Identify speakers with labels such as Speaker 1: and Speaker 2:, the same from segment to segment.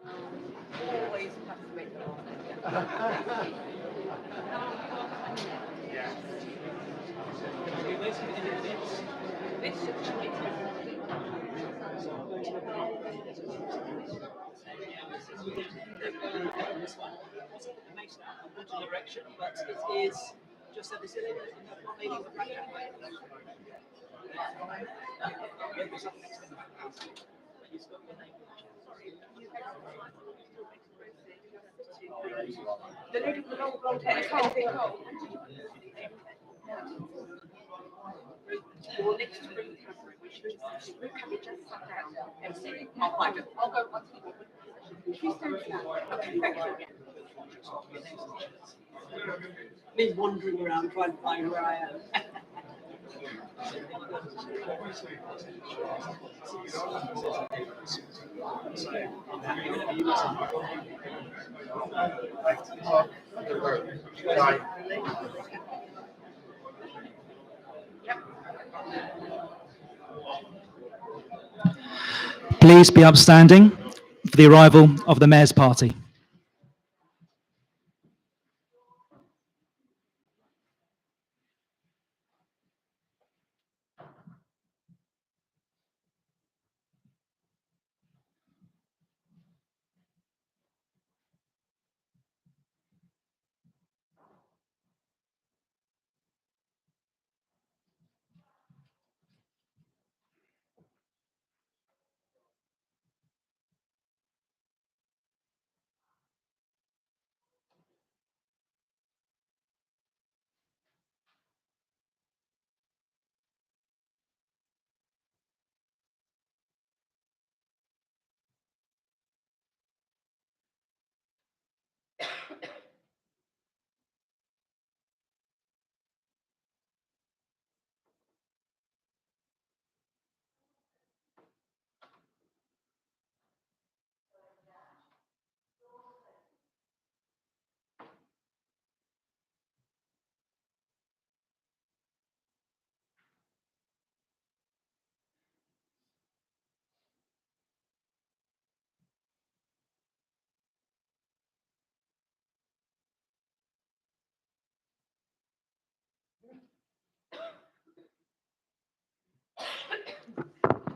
Speaker 1: Always fascinating. This should be
Speaker 2: This one wasn't based on one direction, but it is just that this is not maybe the right way. There's up next to the but you spelled your name.
Speaker 1: the lady with the long blonde hair. Anything cold? Your next room which is can we just sat down? MC. I'll find it. I'll go once she stands down. Okay, thank you.
Speaker 2: Me wandering around trying to find where I am.
Speaker 3: Please be upstanding for the arrival of the Mayor's Party.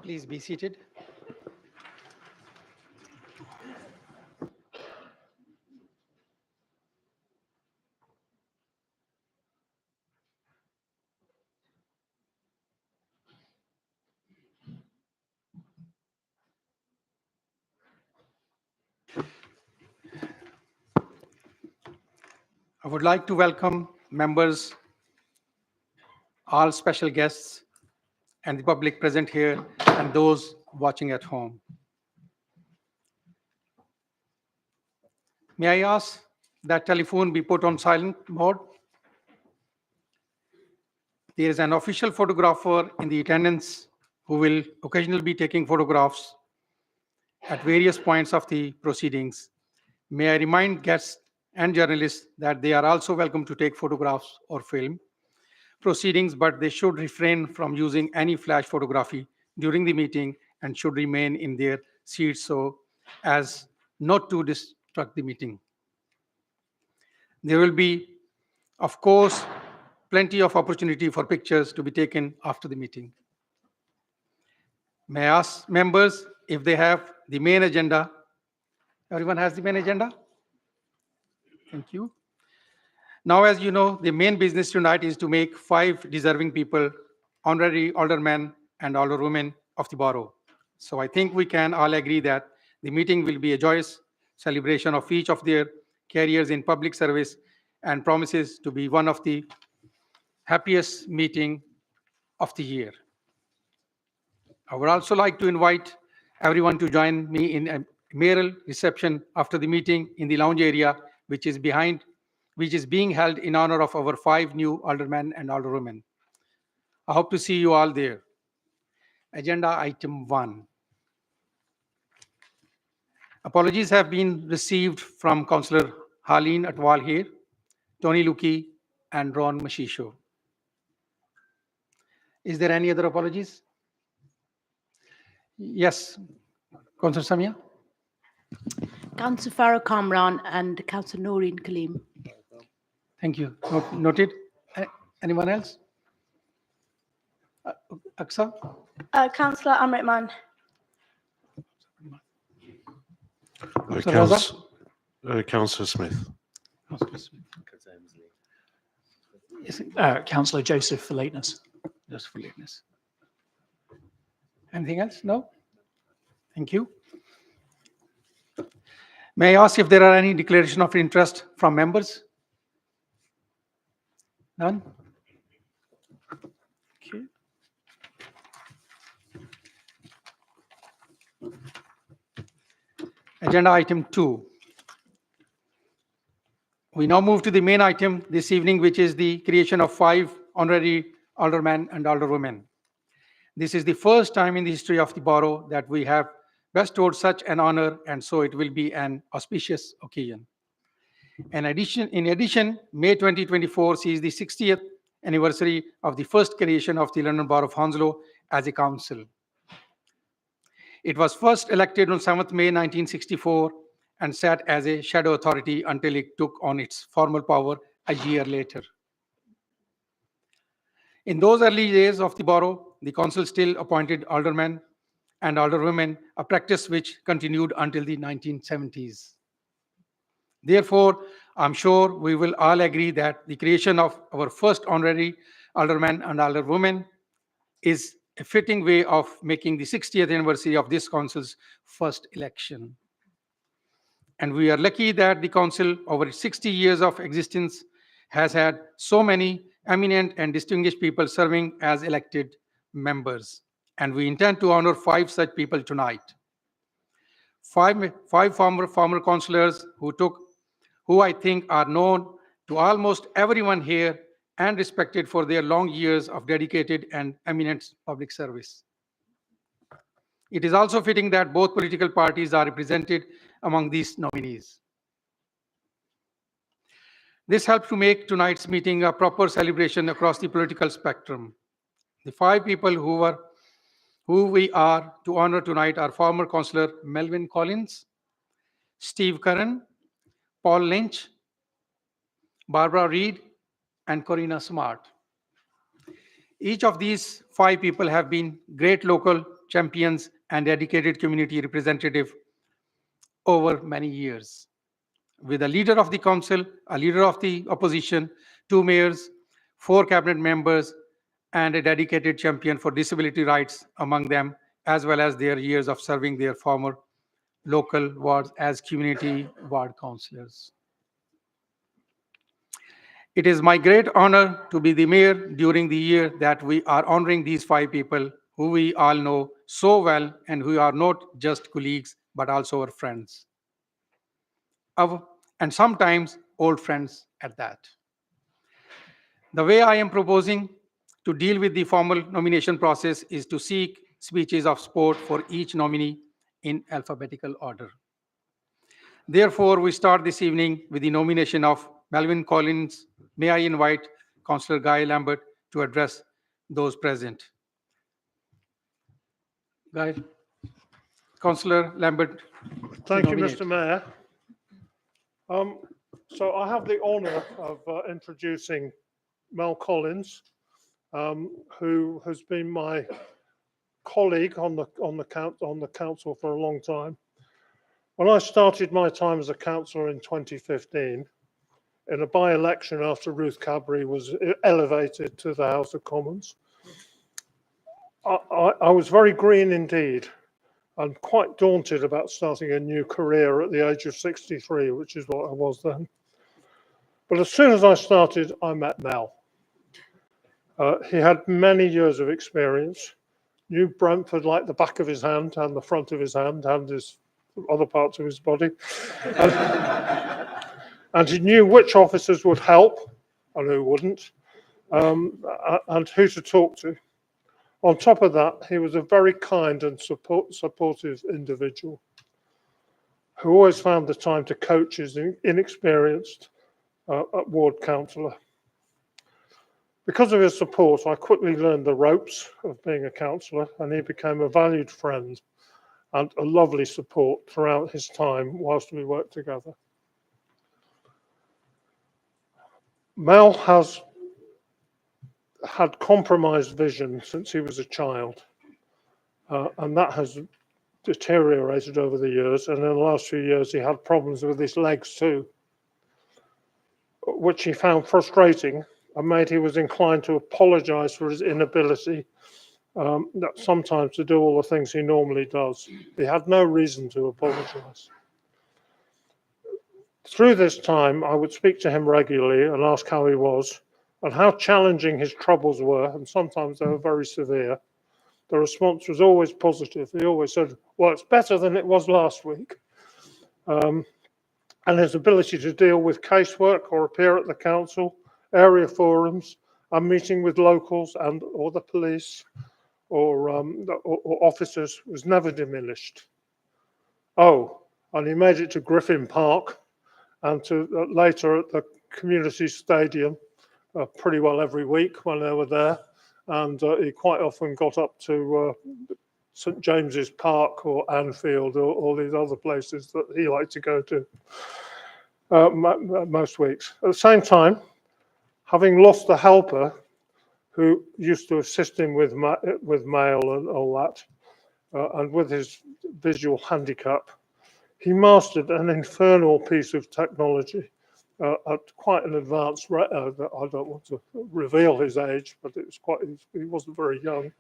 Speaker 4: Please be seated. I would like to welcome members, all special guests, and the public present here, and those watching at home. May I ask that telephone be put on silent mode? There is an official photographer in the attendance who will occasionally be taking photographs at various points of the proceedings. May I remind guests and journalists that they are also welcome to take photographs or film proceedings, but they should refrain from using any flash photography during the meeting and should remain in their seats so as not to distract the meeting. There will be, of course, plenty of opportunity for pictures to be taken after the meeting. May I ask members if they have the main agenda? Everyone has the main agenda? Thank you. Now, as you know, the main business tonight is to make 5 deserving people honorary aldermen and alderwomen of the borough. So I think we can all agree that the meeting will be a joyous celebration of each of their careers in public service and promises to be one of the happiest meeting of the year. I would also like to invite everyone to join me in a mayoral reception after the meeting in the lounge area, which is being held in honor of our 5 new aldermen and alderwomen. I hope to see you all there. Agenda item 1. Apologies have been received from Councillor Harleen Atwal here, Tony Luki, and Ron Mashisho. Is there any other apologies? Yes, Councillor Samia.
Speaker 5: Councillor Farah Kamran and Councillor Noreen Kaleem.
Speaker 4: Thank you. Noted. Anyone else? Aksa?
Speaker 6: Councillor Amrit Man.
Speaker 7: Councillor Smith.
Speaker 3: Councillor Joseph for lateness.
Speaker 4: Just for lateness. Anything else? No? Thank you. May I ask if there are any declaration of interest from members? None? Okay. Agenda item 2. We now move to the main item this evening, which is the creation of 5 honorary aldermen and alderwomen. This is the first time in the history of the borough that we have bestowed such an honor, and so it will be an auspicious occasion. In addition, May 2024 sees the 60th anniversary of the first creation of the London Borough of Hounslow as a council. It was first elected on 7th May 1964 and sat as a shadow authority until it took on its formal power a year later. In those early days of the borough, the council still appointed aldermen and alderwomen, a practice which continued until the 1970s. Therefore, I'm sure we will all agree that the creation of our first honorary alderman and alderwoman is a fitting way of making the 60th anniversary of this council's first election. And we are lucky that the council, over its 60 years of existence, has had so many eminent and distinguished people serving as elected members. And we intend to honor 5 such people tonight. Five former councillors who I think are known to almost everyone here and respected for their long years of dedicated and eminent public service. It is also fitting that both political parties are represented among these nominees. This helps to make tonight's meeting a proper celebration across the political spectrum. The 5 people who we are to honor tonight are former councillor Melvin Collins, Steve Curran, Paul Lynch, Barbara Reid, and Karina Smart. Each of these 5 people have been great local champions and dedicated community representatives over many years. With a leader of the council, a leader of the opposition, 2 mayors, 4 cabinet members, and a dedicated champion for disability rights among them, as well as their years of serving their former local wards as community ward councillors. It is my great honor to be the mayor during the year that we are honoring these 5 people who we all know so well and who are not just colleagues, but also our friends. And sometimes old friends at that. The way I am proposing to deal with the formal nomination process is to seek speeches of support for each nominee in alphabetical order. Therefore, we start this evening with the nomination of Melvin Collins. May I invite Councillor Guy Lambert to address those present. Guy, Councillor Lambert.
Speaker 8: Thank you, Mr. Mayor. So I have the honour of introducing Mel Collins, who has been my colleague on the council for a long time. When I started my time as a councillor in 2015, in a by-election after Ruth Cadbury was elevated to the House of Commons, I was very green indeed and quite daunted about starting a new career at the age of 63, which is what I was then. But as soon as I started, I met Mel. He had many years of experience, knew Brentford like the back of his hand and the front of his hand and his other parts of his body. And he knew which officers would help and who wouldn't, and who to talk to. On top of that, he was a very kind and supportive individual who always found the time to coach his inexperienced ward councillor. Because of his support, I quickly learned the ropes of being a councillor, and he became a valued friend and a lovely support throughout his time whilst we worked together. Mel has had compromised vision since he was a child, and that has deteriorated over the years. And in the last few years, he had problems with his legs too, which he found frustrating and made he was inclined to apologize for his inability that sometimes to do all the things he normally does. He had no reason to apologize. Through this time, I would speak to him regularly and ask how he was and how challenging his troubles were, and sometimes they were very severe. The response was always positive. He always said, well, it's better than it was last week. And his ability to deal with casework or appear at the council, area forums, and meeting with locals and or the police or officers was never diminished. Oh, and he made it to Griffin Park and to later at the community stadium pretty well every week when they were there. And he quite often got up to St James's Park or Anfield or all these other places that he liked to go to most weeks. At the same time, having lost the helper who used to assist him with mail and all that, and with his visual handicap, he mastered an infernal piece of technology at quite an advanced rate. I don't want to reveal his age, but it was he wasn't very young.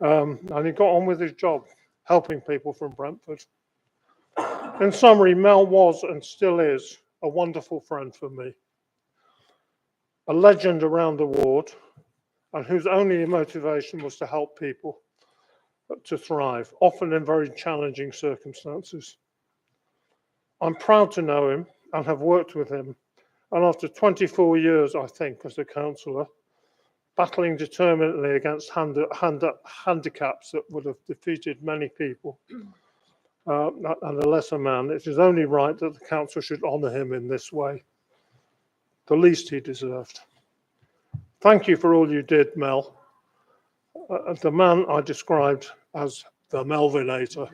Speaker 8: And he got on with his job, helping people from Brentford. In summary, Mel was and still is a wonderful friend for me, a legend around the ward, and whose only motivation was to help people to thrive, often in very challenging circumstances. I'm proud to know him and have worked with him. And after 24 years, I think, as a councillor, battling determinedly against handicaps that would have defeated many people and a lesser man, it is only right that the council should honour him in this way, the least he deserved. Thank you for all you did, Mel. The man I described as the Melvinator.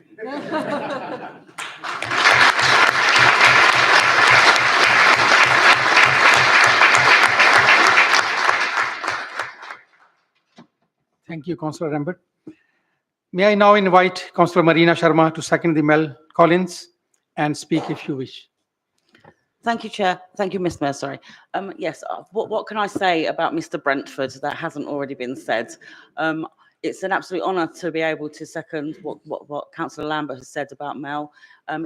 Speaker 4: Thank you, Councillor Rambert. May I now invite Councillor Marina Sharma to second the Mel Collins and speak if you wish.
Speaker 9: Thank you, Chair. Thank you, Mr. Mayor. Sorry. Yes, what can I say about Mr. Brentford that hasn't already been said? It's an absolute honour to be able to second what Councillor Lambert has said about Mel.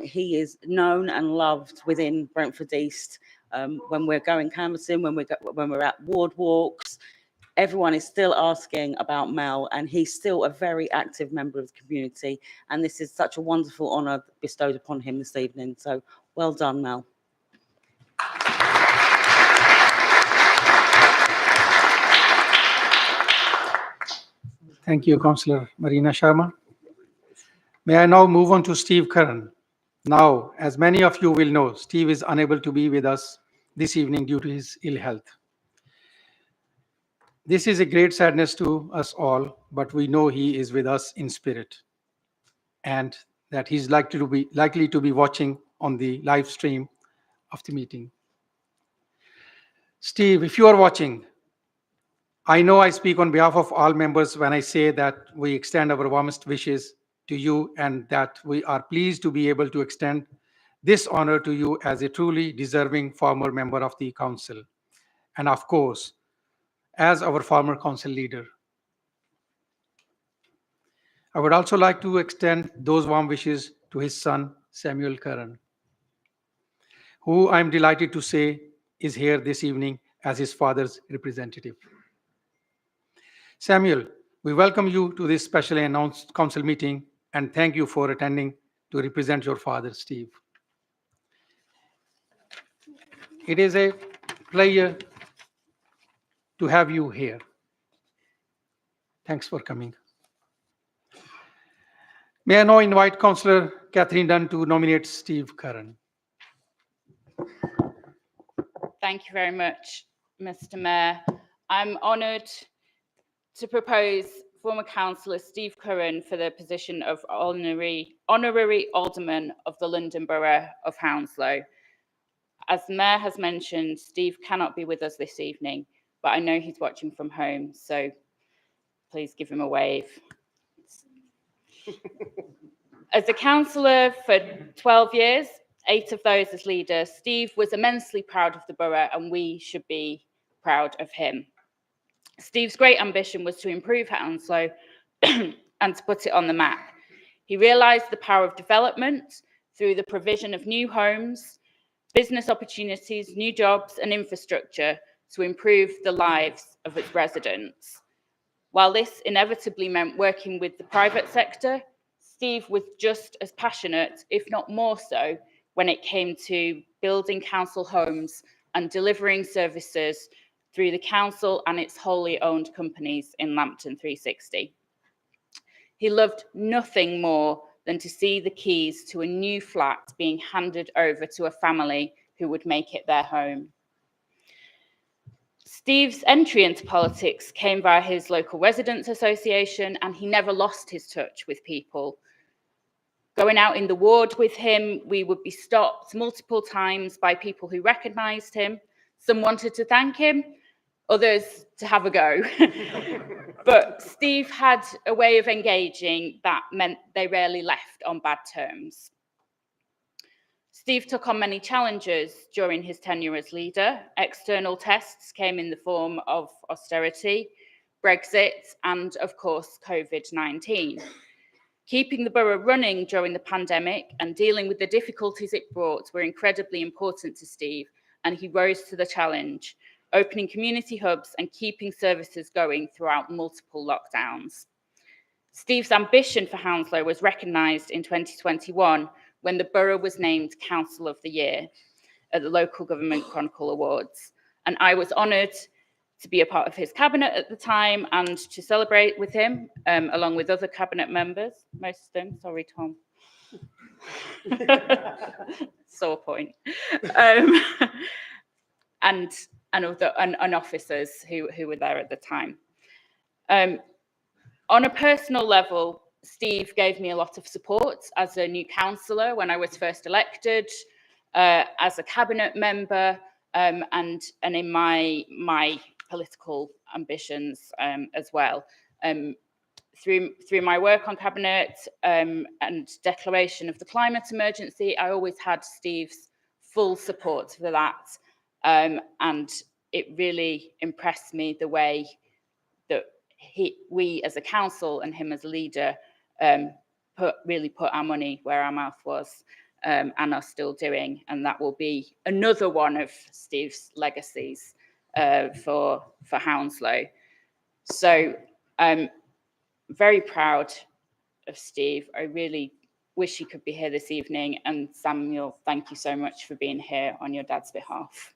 Speaker 9: He is known and loved within Brentford East. When we're going canvassing, when we're at ward walks, everyone is still asking about Mel, and he's still a very active member of the community. And this is such a wonderful honour bestowed upon him this evening. So well done, Mel.
Speaker 4: Thank you, Councillor Marina Sharma. May I now move on to Steve Curran. Now, as many of you will know, Steve is unable to be with us this evening due to his ill health. This is a great sadness to us all, but we know he is with us in spirit and that he's likely to be watching on the live stream of the meeting. Steve, if you are watching, I know I speak on behalf of all members when I say that we extend our warmest wishes to you and that we are pleased to be able to extend this honor to you as a truly deserving former member of the council. And of course, as our former council leader. I would also like to extend those warm wishes to his son, Samuel Curran, who I'm delighted to say is here this evening as his father's representative. Samuel, we welcome you to this specially announced council meeting and thank you for attending to represent your father, Steve. It is a pleasure to have you here. Thanks for coming. May I now invite Councillor Catherine Dunn to nominate Steve Curran.
Speaker 10: Thank you very much, Mr. Mayor. I'm honoured to propose former councillor Steve Curran for the position of honorary alderman of the London Borough of Hounslow. As the Mayor has mentioned, Steve cannot be with us this evening, but I know he's watching from home, so please give him a wave. As a councillor for 12 years, 8 of those as leader, Steve was immensely proud of the borough, and we should be proud of him. Steve's great ambition was to improve Hounslow and to put it on the map. He realised the power of development through the provision of new homes, business opportunities, new jobs and infrastructure to improve the lives of its residents. While this inevitably meant working with the private sector, Steve was just as passionate, if not more so, when it came to building council homes and delivering services through the council and its wholly owned companies in Lambton 360. He loved nothing more than to see the keys to a new flat being handed over to a family who would make it their home. Steve's entry into politics came via his local residents association, and he never lost his touch with people. Going out in the ward with him, we would be stopped multiple times by people who recognised him. Some wanted to thank him, others to have a go. But Steve had a way of engaging that meant they rarely left on bad terms. Steve took on many challenges during his tenure as leader. External tests came in the form of austerity, Brexit, and of course, COVID-19. Keeping the borough running during the pandemic and dealing with the difficulties it brought were incredibly important to Steve, and he rose to the challenge, opening community hubs and keeping services going throughout multiple lockdowns. Steve's ambition for Hounslow was recognised in 2021 when the borough was named Council of the Year at the Local Government Chronicle Awards. And I was honoured to be a part of his cabinet at the time and to celebrate with him, along with other cabinet members, most of them, sorry, Tom. Sore point. And officers who were there at the time. On a personal level, Steve gave me a lot of support as a new councillor when I was first elected, as a cabinet member, and in my political ambitions as well. Through my work on cabinet and declaration of the climate emergency, I always had Steve's full support for that. And it really impressed me the way that we as a council and him as a leader really put our money where our mouth was, and are still doing. And that will be another one of Steve's legacies for Hounslow. So I'm very proud of Steve. I really wish he could be here this evening. And Samuel, thank you so much for being here on your dad's behalf.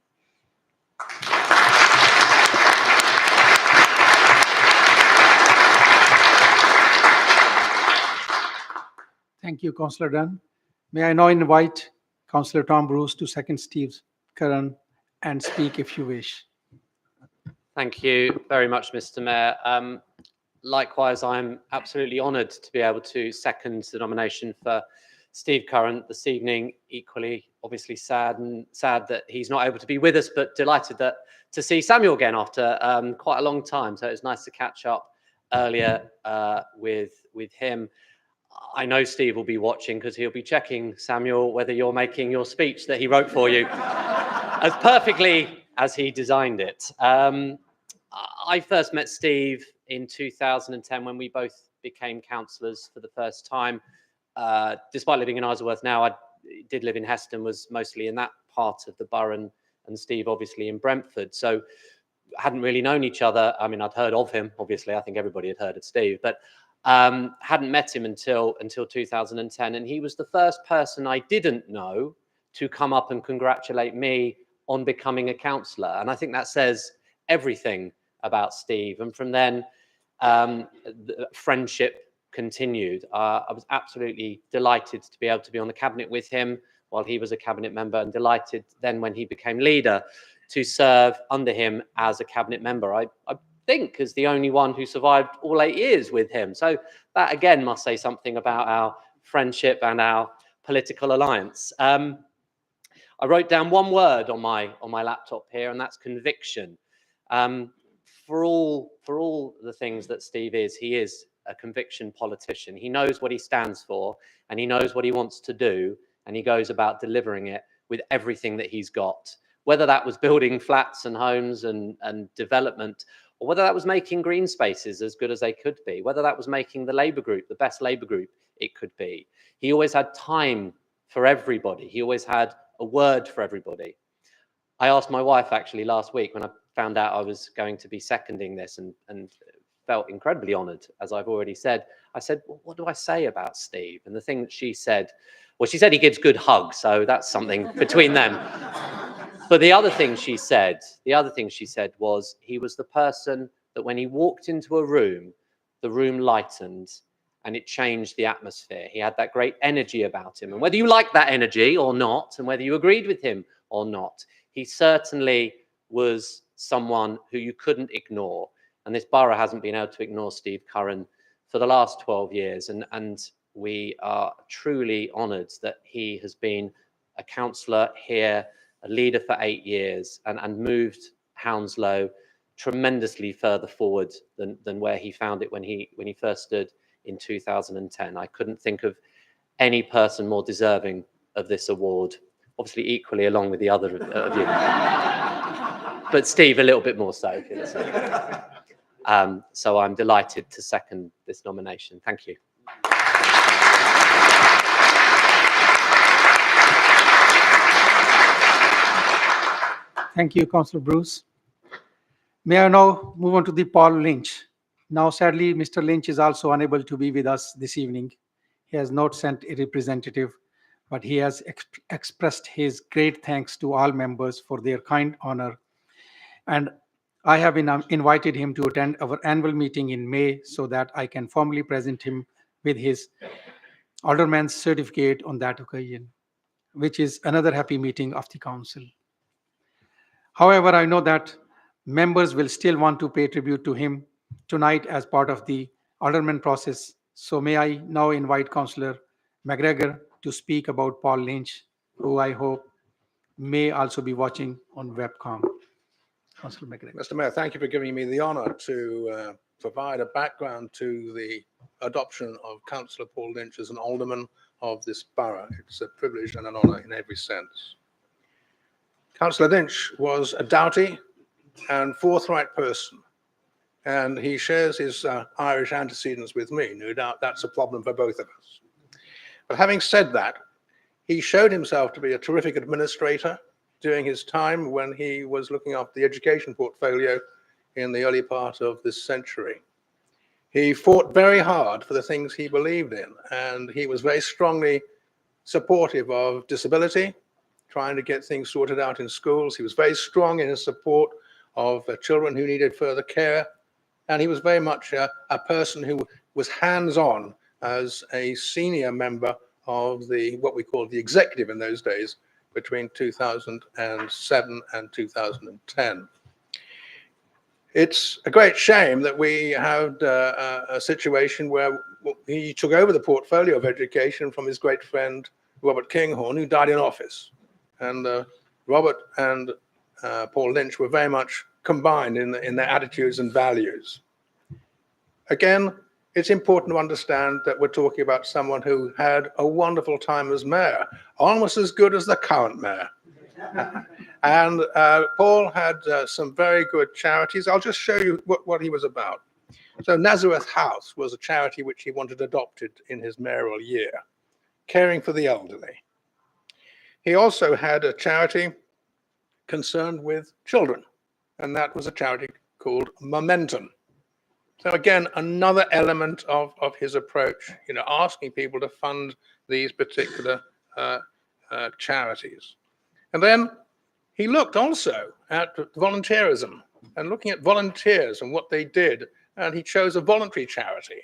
Speaker 4: Thank you, Councillor Dunn. May I now invite Councillor Tom Bruce to second Steve Curran and speak if you wish.
Speaker 11: Thank you very much, Mr. Mayor. Likewise, I'm absolutely honoured to be able to second the nomination for Steve Curran this evening. Equally, obviously sad that he's not able to be with us, but delighted to see Samuel again after quite a long time. So it's nice to catch up earlier with him. I know Steve will be watching because he'll be checking, Samuel, whether you're making your speech that he wrote for you as perfectly as he designed it. I first met Steve in 2010 when we both became councillors for the first time. Despite living in Isleworth now, I did live in Heston, was mostly in that part of the borough, and Steve obviously in Brentford. So hadn't really known each other. I mean, I'd heard of him, obviously. I think everybody had heard of Steve, but hadn't met him until 2010. And he was the first person I didn't know to come up and congratulate me on becoming a councillor. And I think that says everything about Steve. And from then, the friendship continued. I was absolutely delighted to be able to be on the cabinet with him while he was a cabinet member, and delighted then when he became leader to serve under him as a cabinet member. I think, as the only one who survived all 8 years with him. So that again must say something about our friendship and our political alliance. I wrote down one word on my laptop here, and that's conviction. For all the things that Steve is, he is a conviction politician. He knows what he stands for, and he knows what he wants to do, and he goes about delivering it with everything that he's got. Whether that was building flats and homes and development, or whether that was making green spaces as good as they could be, whether that was making the Labour group the best Labour group it could be. He always had time for everybody. He always had a word for everybody. I asked my wife actually last week when I found out I was going to be seconding this and felt incredibly honoured, as I've already said. I said, well, what do I say about Steve? And the thing that she said, well, she said he gives good hugs, so that's something between them. But the other thing she said was he was the person that when he walked into a room, the room lightened and it changed the atmosphere. He had that great energy about him. And whether you liked that energy or not, and whether you agreed with him or not, he certainly was someone who you couldn't ignore. And this borough hasn't been able to ignore Steve Curran for the last 12 years. And we are truly honoured that he has been a councillor here, a leader for 8 years, and moved Hounslow tremendously further forward than where he found it when he first stood in 2010. I couldn't think of any person more deserving of this award, obviously equally along with the other of you. But Steve, a little bit more so. So I'm delighted to second this nomination. Thank you.
Speaker 4: Thank you, Councillor Bruce. May I now move on to the Paul Lynch. Now, sadly, Mr. Lynch is also unable to be with us this evening. He has not sent a representative, but he has expressed his great thanks to all members for their kind honor. And I have invited him to attend our annual meeting in May so that I can formally present him with his alderman's certificate on that occasion, which is another happy meeting of the council. However, I know that members will still want to pay tribute to him tonight as part of the alderman process. So may I now invite Councillor McGregor to speak about Paul Lynch, who I hope may also be watching on webcam. Councillor McGregor.
Speaker 12: Mr. Mayor, thank you for giving me the honour to provide a background to the adoption of Councillor Paul Lynch as an alderman of this borough. It's a privilege and an honour in every sense. Councillor Lynch was a doughty and forthright person, and he shares his Irish antecedents with me. No doubt that's a problem for both of us. But having said that, he showed himself to be a terrific administrator during his time when he was looking after the education portfolio in the early part of this century. He fought very hard for the things he believed in, and he was very strongly supportive of disability, trying to get things sorted out in schools. He was very strong in his support of children who needed further care. And he was very much a person who was hands-on as a senior member of what we called the executive in those days, between 2007 and 2010. It's a great shame that we had a situation where he took over the portfolio of education from his great friend, Robert Kinghorn, who died in office. And Robert and Paul Lynch were very much combined in their attitudes and values. Again, it's important to understand that we're talking about someone who had a wonderful time as mayor, almost as good as the current mayor. And Paul had some very good charities. I'll just show you what he was about. So Nazareth House was a charity which he wanted adopted in his mayoral year, caring for the elderly. He also had a charity concerned with children, and that was a charity called Momentum. So again, another element of his approach, asking people to fund these particular charities. And then he looked also at volunteerism and looking at volunteers and what they did. And he chose a voluntary charity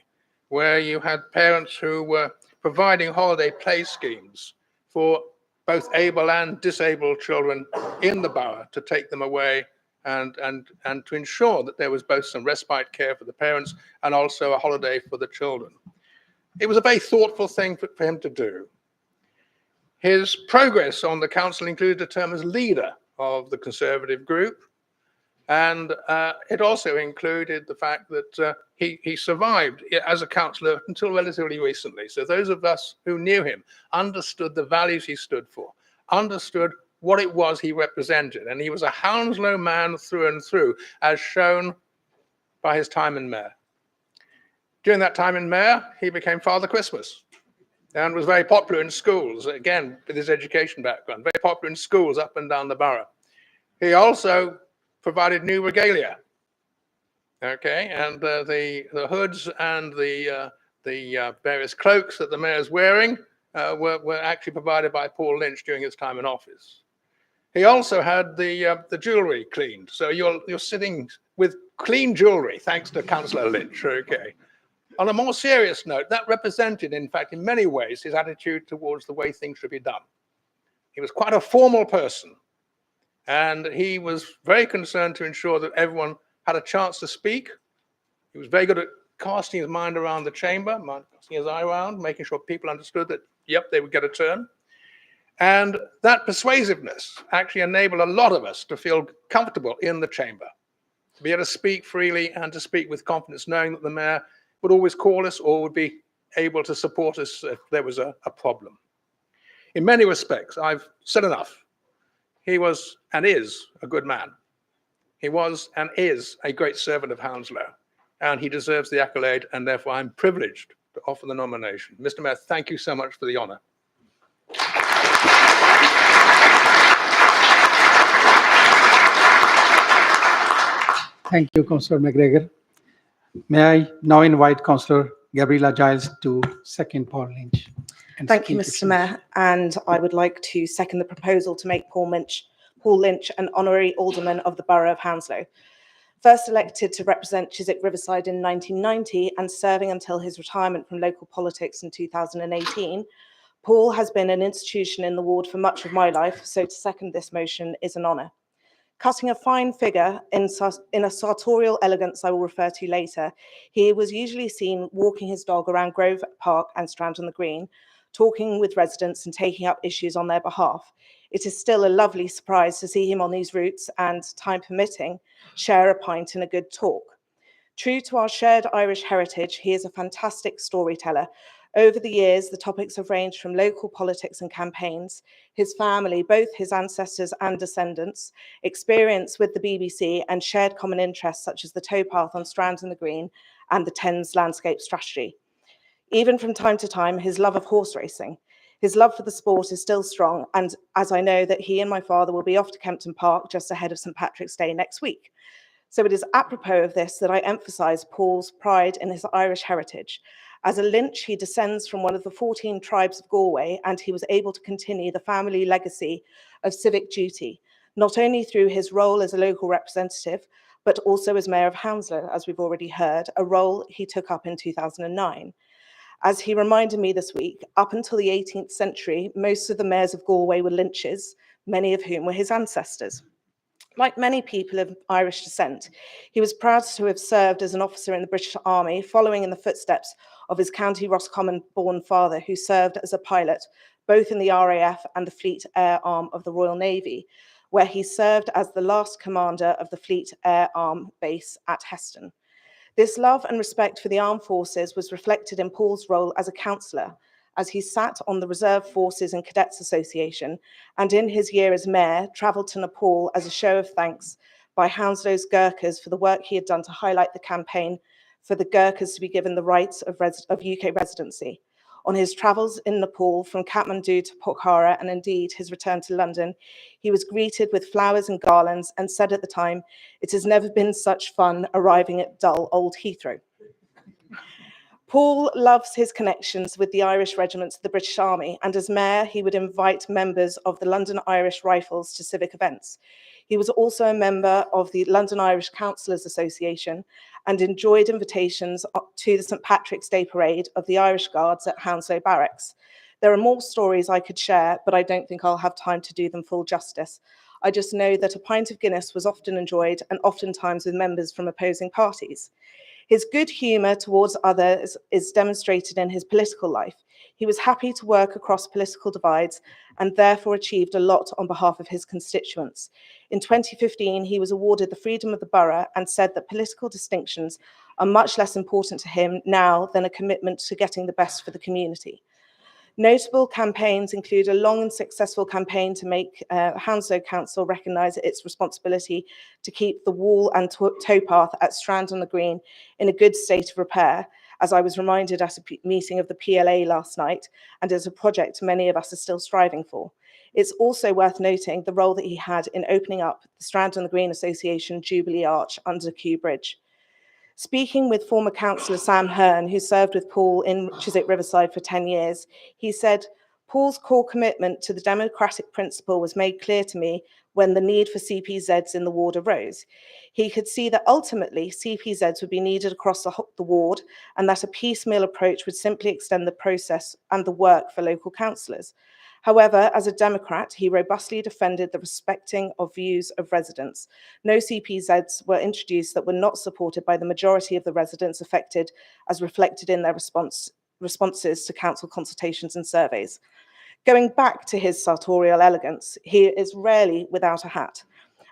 Speaker 12: where you had parents who were providing holiday play schemes for both able and disabled children in the borough to take them away and to ensure that there was both some respite care for the parents and also a holiday for the children. It was a very thoughtful thing for him to do. His progress on the council included a term as leader of the Conservative group, and it also included the fact that he survived as a councillor until relatively recently. So those of us who knew him understood the values he stood for, understood what it was he represented, and he was a Hounslow man through and through, as shown by his time in mayor. During that time in mayor, he became Father Christmas and was very popular in schools, again, with his education background, very popular in schools up and down the borough. He also provided new regalia, okay, and the hoods and the various cloaks that the mayor's wearing were actually provided by Paul Lynch during his time in office. He also had the jewellery cleaned, so you're sitting with clean jewellery thanks to Councillor Lynch, okay. On a more serious note, that represented, in fact, in many ways, his attitude towards the way things should be done. He was quite a formal person, and he was very concerned to ensure that everyone had a chance to speak. He was very good at casting his mind around the chamber, casting his eye around, making sure people understood that, yep, they would get a turn. And that persuasiveness actually enabled a lot of us to feel comfortable in the chamber, to be able to speak freely and to speak with confidence, knowing that the mayor would always call us or would be able to support us if there was a problem. In many respects, I've said enough. He was and is a good man. He was and is a great servant of Hounslow, and he deserves the accolade, and therefore I'm privileged to offer the nomination. Mr. Mayor, thank you so much for the honour.
Speaker 4: Thank you, Councillor McGregor. May I now invite Councillor Gabriella Giles to second Paul Lynch.
Speaker 13: Thank you, Mr. Mayor, and I would like to second the proposal to make Paul Lynch an honorary alderman of the Borough of Hounslow. First elected to represent Chiswick Riverside in 1990 and serving until his retirement from local politics in 2018, Paul has been an institution in the ward for much of my life, so to second this motion is an honour. Cutting a fine figure in a sartorial elegance I will refer to later, he was usually seen walking his dog around Grove Park and Strand on the Green, talking with residents and taking up issues on their behalf. It is still a lovely surprise to see him on these routes and, time permitting, share a pint and a good talk. True to our shared Irish heritage, he is a fantastic storyteller. Over the years, the topics have ranged from local politics and campaigns, his family, both his ancestors and descendants, experience with the BBC, and shared common interests such as the towpath on Strand and the Green and the Thames landscape strategy. Even from time to time, his love of horse racing. His love for the sport is still strong, and as I know that he and my father will be off to Kempton Park just ahead of St Patrick's Day next week. So it is apropos of this that I emphasise Paul's pride in his Irish heritage. As a Lynch, he descends from one of the 14 tribes of Galway, and he was able to continue the family legacy of civic duty, not only through his role as a local representative, but also as Mayor of Hounslow, as we've already heard, a role he took up in 2009. As he reminded me this week, up until the 18th century, most of the mayors of Galway were Lynches, many of whom were his ancestors. Like many people of Irish descent, he was proud to have served as an officer in the British Army, following in the footsteps of his County Roscommon-born father, who served as a pilot, both in the RAF and the Fleet Air Arm of the Royal Navy, where he served as the last commander of the Fleet Air Arm base at Heston. This love and respect for the armed forces was reflected in Paul's role as a councillor, as he sat on the Reserve Forces and Cadets Association, and in his year as mayor, travelled to Nepal as a show of thanks by Hounslow's Gurkhas for the work he had done to highlight the campaign for the Gurkhas to be given the rights of UK residency. On his travels in Nepal from Kathmandu to Pokhara, and indeed his return to London, he was greeted with flowers and garlands and said at the time, "It has never been such fun arriving at dull old Heathrow." Paul loves his connections with the Irish regiments of the British Army, and as mayor, he would invite members of the London Irish Rifles to civic events. He was also a member of the London Irish Councillors Association and enjoyed invitations to the St Patrick's Day Parade of the Irish Guards at Hounslow Barracks. There are more stories I could share, but I don't think I'll have time to do them full justice. I just know that a pint of Guinness was often enjoyed, and oftentimes with members from opposing parties. His good humour towards others is demonstrated in his political life. He was happy to work across political divides and therefore achieved a lot on behalf of his constituents. In 2015, he was awarded the Freedom of the Borough and said that political distinctions are much less important to him now than a commitment to getting the best for the community. Notable campaigns include a long and successful campaign to make Hounslow Council recognise its responsibility to keep the wall and towpath at Strand on the Green in a good state of repair, as I was reminded at a meeting of the PLA last night, and as a project many of us are still striving for. It's also worth noting the role that he had in opening up the Strand on the Green Association Jubilee Arch under Kew Bridge. Speaking with former councillor Sam Hearn, who served with Paul in Chiswick Riverside for 10 years, he said, "Paul's core commitment to the democratic principle was made clear to me when the need for CPZs in the ward arose. He could see that ultimately CPZs would be needed across the ward, and that a piecemeal approach would simply extend the process and the work for local councillors. However, as a Democrat, he robustly defended the respecting of views of residents. No CPZs were introduced that were not supported by the majority of the residents affected, as reflected in their responses to council consultations and surveys." Going back to his sartorial elegance, he is rarely without a hat.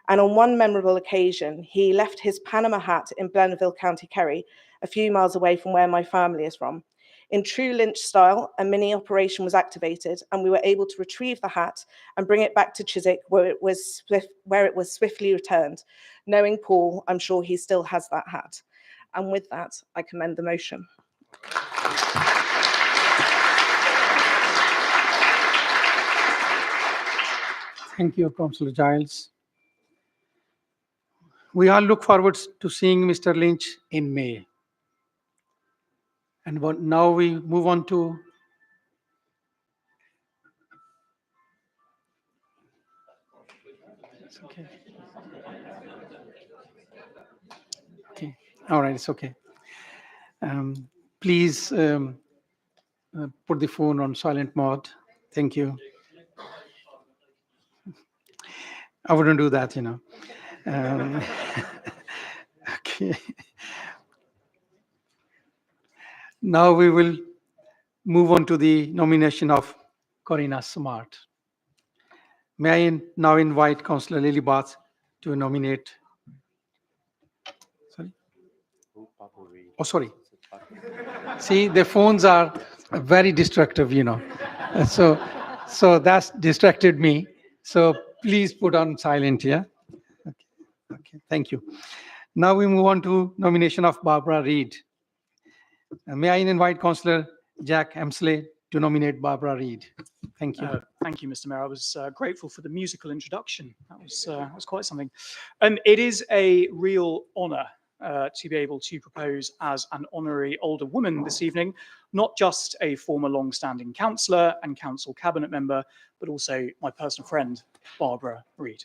Speaker 13: And on one memorable occasion, he left his Panama hat in Blennerville, County Kerry, a few miles away from where my family is from. In true Lynch style, a mini operation was activated, and we were able to retrieve the hat and bring it back to Chiswick, where it was swiftly returned. Knowing Paul, I'm sure he still has that hat. And with that, I commend the motion.
Speaker 4: Thank you, Councillor Giles. We all look forward to seeing Mr. Lynch in May. And now we move on to it's okay. Okay. All right, it's okay. Please put the phone on silent mode. Thank you. I wouldn't do that, you know. Okay. Now we will move on to the nomination of Karina Smart. May I now invite Councillor Lilybath to nominate. Sorry? Oh, sorry. See, the phones are very destructive, you know. So that's distracted me. So please put on silent, yeah? Okay, thank you. Now we move on to nomination of Barbara Reid. May I invite Councillor Jack Emsley to nominate Barbara Reid. Thank you.
Speaker 14: Thank you, Mr. Mayor. I was grateful for the musical introduction. That was quite something. It is a real honour to be able to propose as an honorary older woman this evening, not just a former long-standing councillor and council cabinet member, but also my personal friend, Barbara Reid.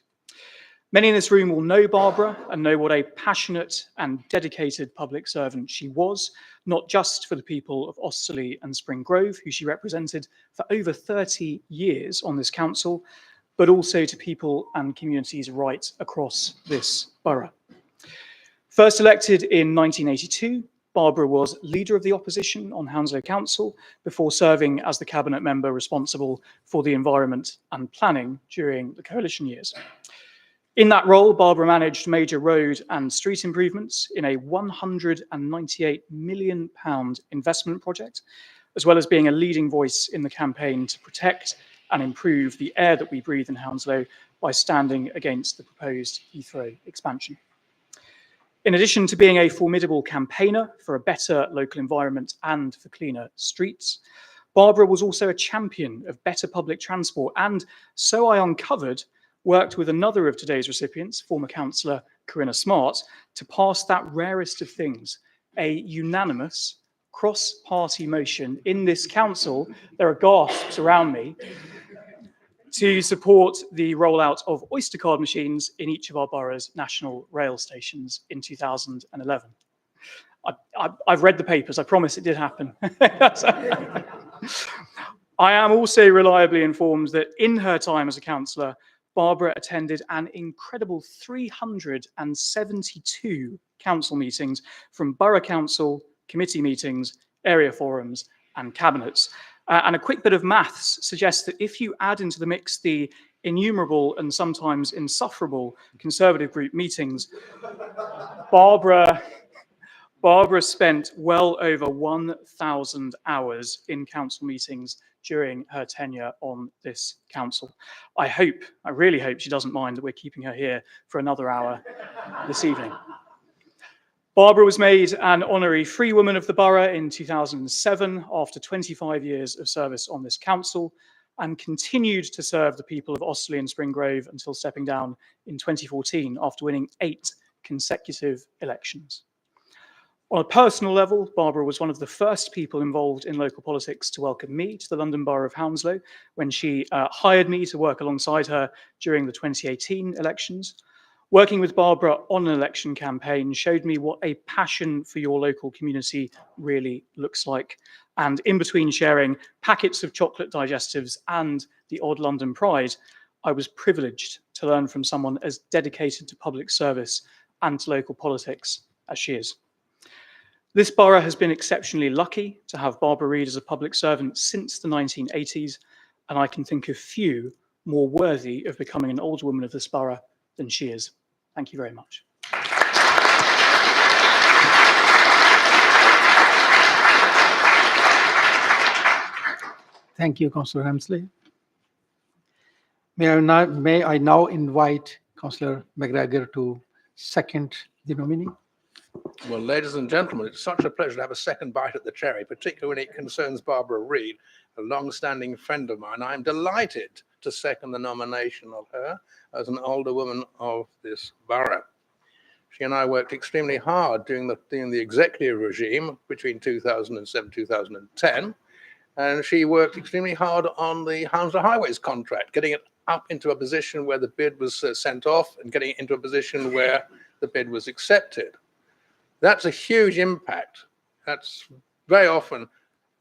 Speaker 14: Many in this room will know Barbara and know what a passionate and dedicated public servant she was, not just for the people of Osterley and Spring Grove, who she represented for over 30 years on this council, but also to people and communities right across this borough. First elected in 1982, Barbara was leader of the opposition on Hounslow Council before serving as the cabinet member responsible for the environment and planning during the coalition years. In that role, Barbara managed major road and street improvements in a £198 million investment project, as well as being a leading voice in the campaign to protect and improve the air that we breathe in Hounslow by standing against the proposed Heathrow expansion. In addition to being a formidable campaigner for a better local environment and for cleaner streets, Barbara was also a champion of better public transport and, so I uncovered, worked with another of today's recipients, former councillor Karina Smart, to pass that rarest of things, a unanimous cross-party motion in this council, there are gasps around me, to support the rollout of Oyster card machines in each of our borough's national rail stations in 2011. I've read the papers, I promise it did happen. I am also reliably informed that in her time as a councillor, Barbara attended an incredible 372 council meetings, from borough council, committee meetings, area forums, and cabinets. And a quick bit of maths suggests that if you add into the mix the innumerable and sometimes insufferable Conservative group meetings, Barbara spent well over 1,000 hours in council meetings during her tenure on this council. I really hope she doesn't mind that we're keeping her here for another hour this evening. Barbara was made an honorary Free Woman of the Borough in 2007 after 25 years of service on this council, and continued to serve the people of Osterley and Spring Grove until stepping down in 2014 after winning 8 consecutive elections. On a personal level, Barbara was one of the first people involved in local politics to welcome me to the London Borough of Hounslow when she hired me to work alongside her during the 2018 elections. Working with Barbara on an election campaign showed me what a passion for your local community really looks like. And in between sharing packets of chocolate digestives and the odd London Pride, I was privileged to learn from someone as dedicated to public service and to local politics as she is. This borough has been exceptionally lucky to have Barbara Reid as a public servant since the 1980s, and I can think of few more worthy of becoming an alderwoman of this borough than she is. Thank you very much.
Speaker 4: Thank you, Councillor Hemsley. May I now invite Councillor McGregor to second the nominee?
Speaker 12: Well, ladies and gentlemen, it's such a pleasure to have a second bite at the cherry, particularly when it concerns Barbara Reid, a long-standing friend of mine. I'm delighted to second the nomination of her as an alderwoman of this borough. She and I worked extremely hard during the executive regime between 2007 and 2010, and she worked extremely hard on the Hounslow Highways contract, getting it up into a position where the bid was sent off and getting it into a position where the bid was accepted. That's a huge impact. That's very often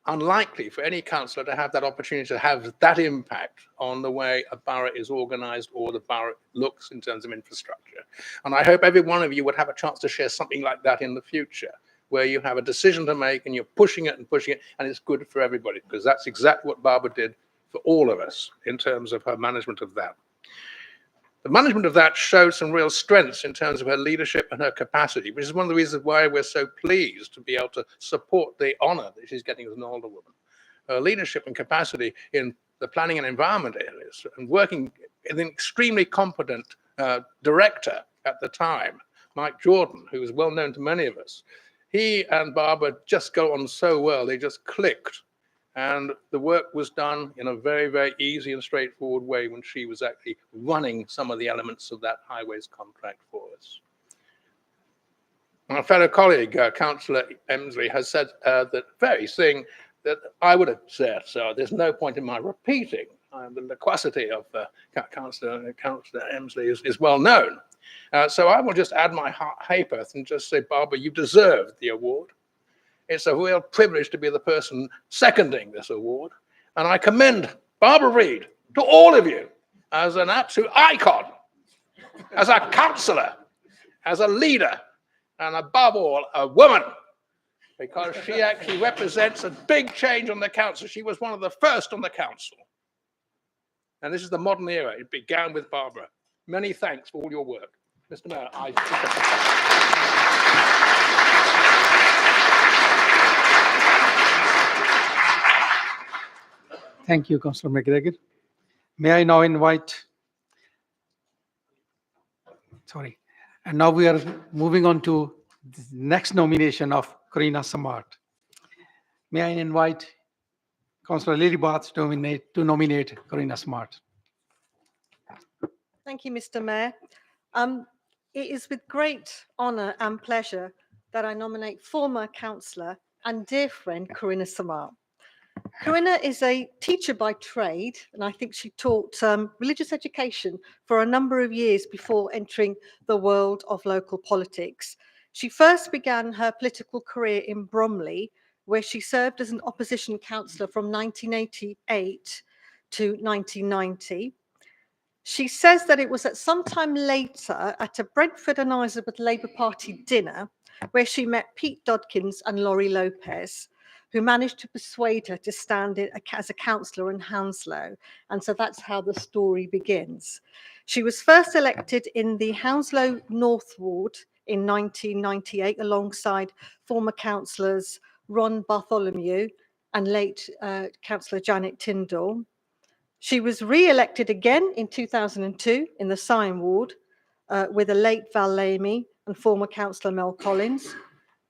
Speaker 12: unlikely for any councillor to have that opportunity to have that impact on the way a borough is organised or the borough looks in terms of infrastructure. And I hope every one of you would have a chance to share something like that in the future, where you have a decision to make and you're pushing it, and it's good for everybody, because that's exactly what Barbara did for all of us in terms of her management of that. The management of that showed some real strengths in terms of her leadership and her capacity, which is one of the reasons why we're so pleased to be able to support the honour that she's getting as an alderwoman. Her leadership and capacity in the planning and environment areas, and working with an extremely competent director at the time, Mike Jordan, who was well known to many of us. He and Barbara just got on so well, they just clicked. And the work was done in a very, very easy and straightforward way when she was actually running some of the elements of that highways contract for us. My fellow colleague, Councillor Emsley, has said that very thing that I would have said, so there's no point in my repeating. The loquacity of Councillor Emsley is well known. So I will just add my ha'porth and just say, Barbara, you deserve the award. It's a real privilege to be the person seconding this award. And I commend Barbara Reid to all of you as an absolute icon, as a councillor, as a leader, and above all, a woman, because she actually represents a big change on the council. She was one of the first on the council. And this is the modern era. It began with Barbara. Many thanks for all your work. Mr. Mayor,
Speaker 4: Thank you, Councillor McGregor. May I now invite, and now we are moving on to the next nomination of Karina Samart. May I invite Councillor Lilybath to nominate Karina Samart.
Speaker 15: Thank you, Mr. Mayor. It is with great honour and pleasure that I nominate former councillor and dear friend Karina Samart. Karina is a teacher by trade, and I think she taught religious education for a number of years before entering the world of local politics. She first began her political career in Bromley, where she served as an opposition councillor from 1988 to 1990. She says that it was at some time later at a Brentford and Isleworth Labour Party dinner where she met Pete Dodkins and Laurie Lopez, who managed to persuade her to stand in as a councillor in Hounslow. And so that's how the story begins. She was first elected in the Hounslow North Ward in 1998 alongside former councillors Ron Bartholomew and late councillor Janet Tyndall. She was re-elected again in 2002 in the Sion Ward with a late Val Lamy and former councillor Mel Collins.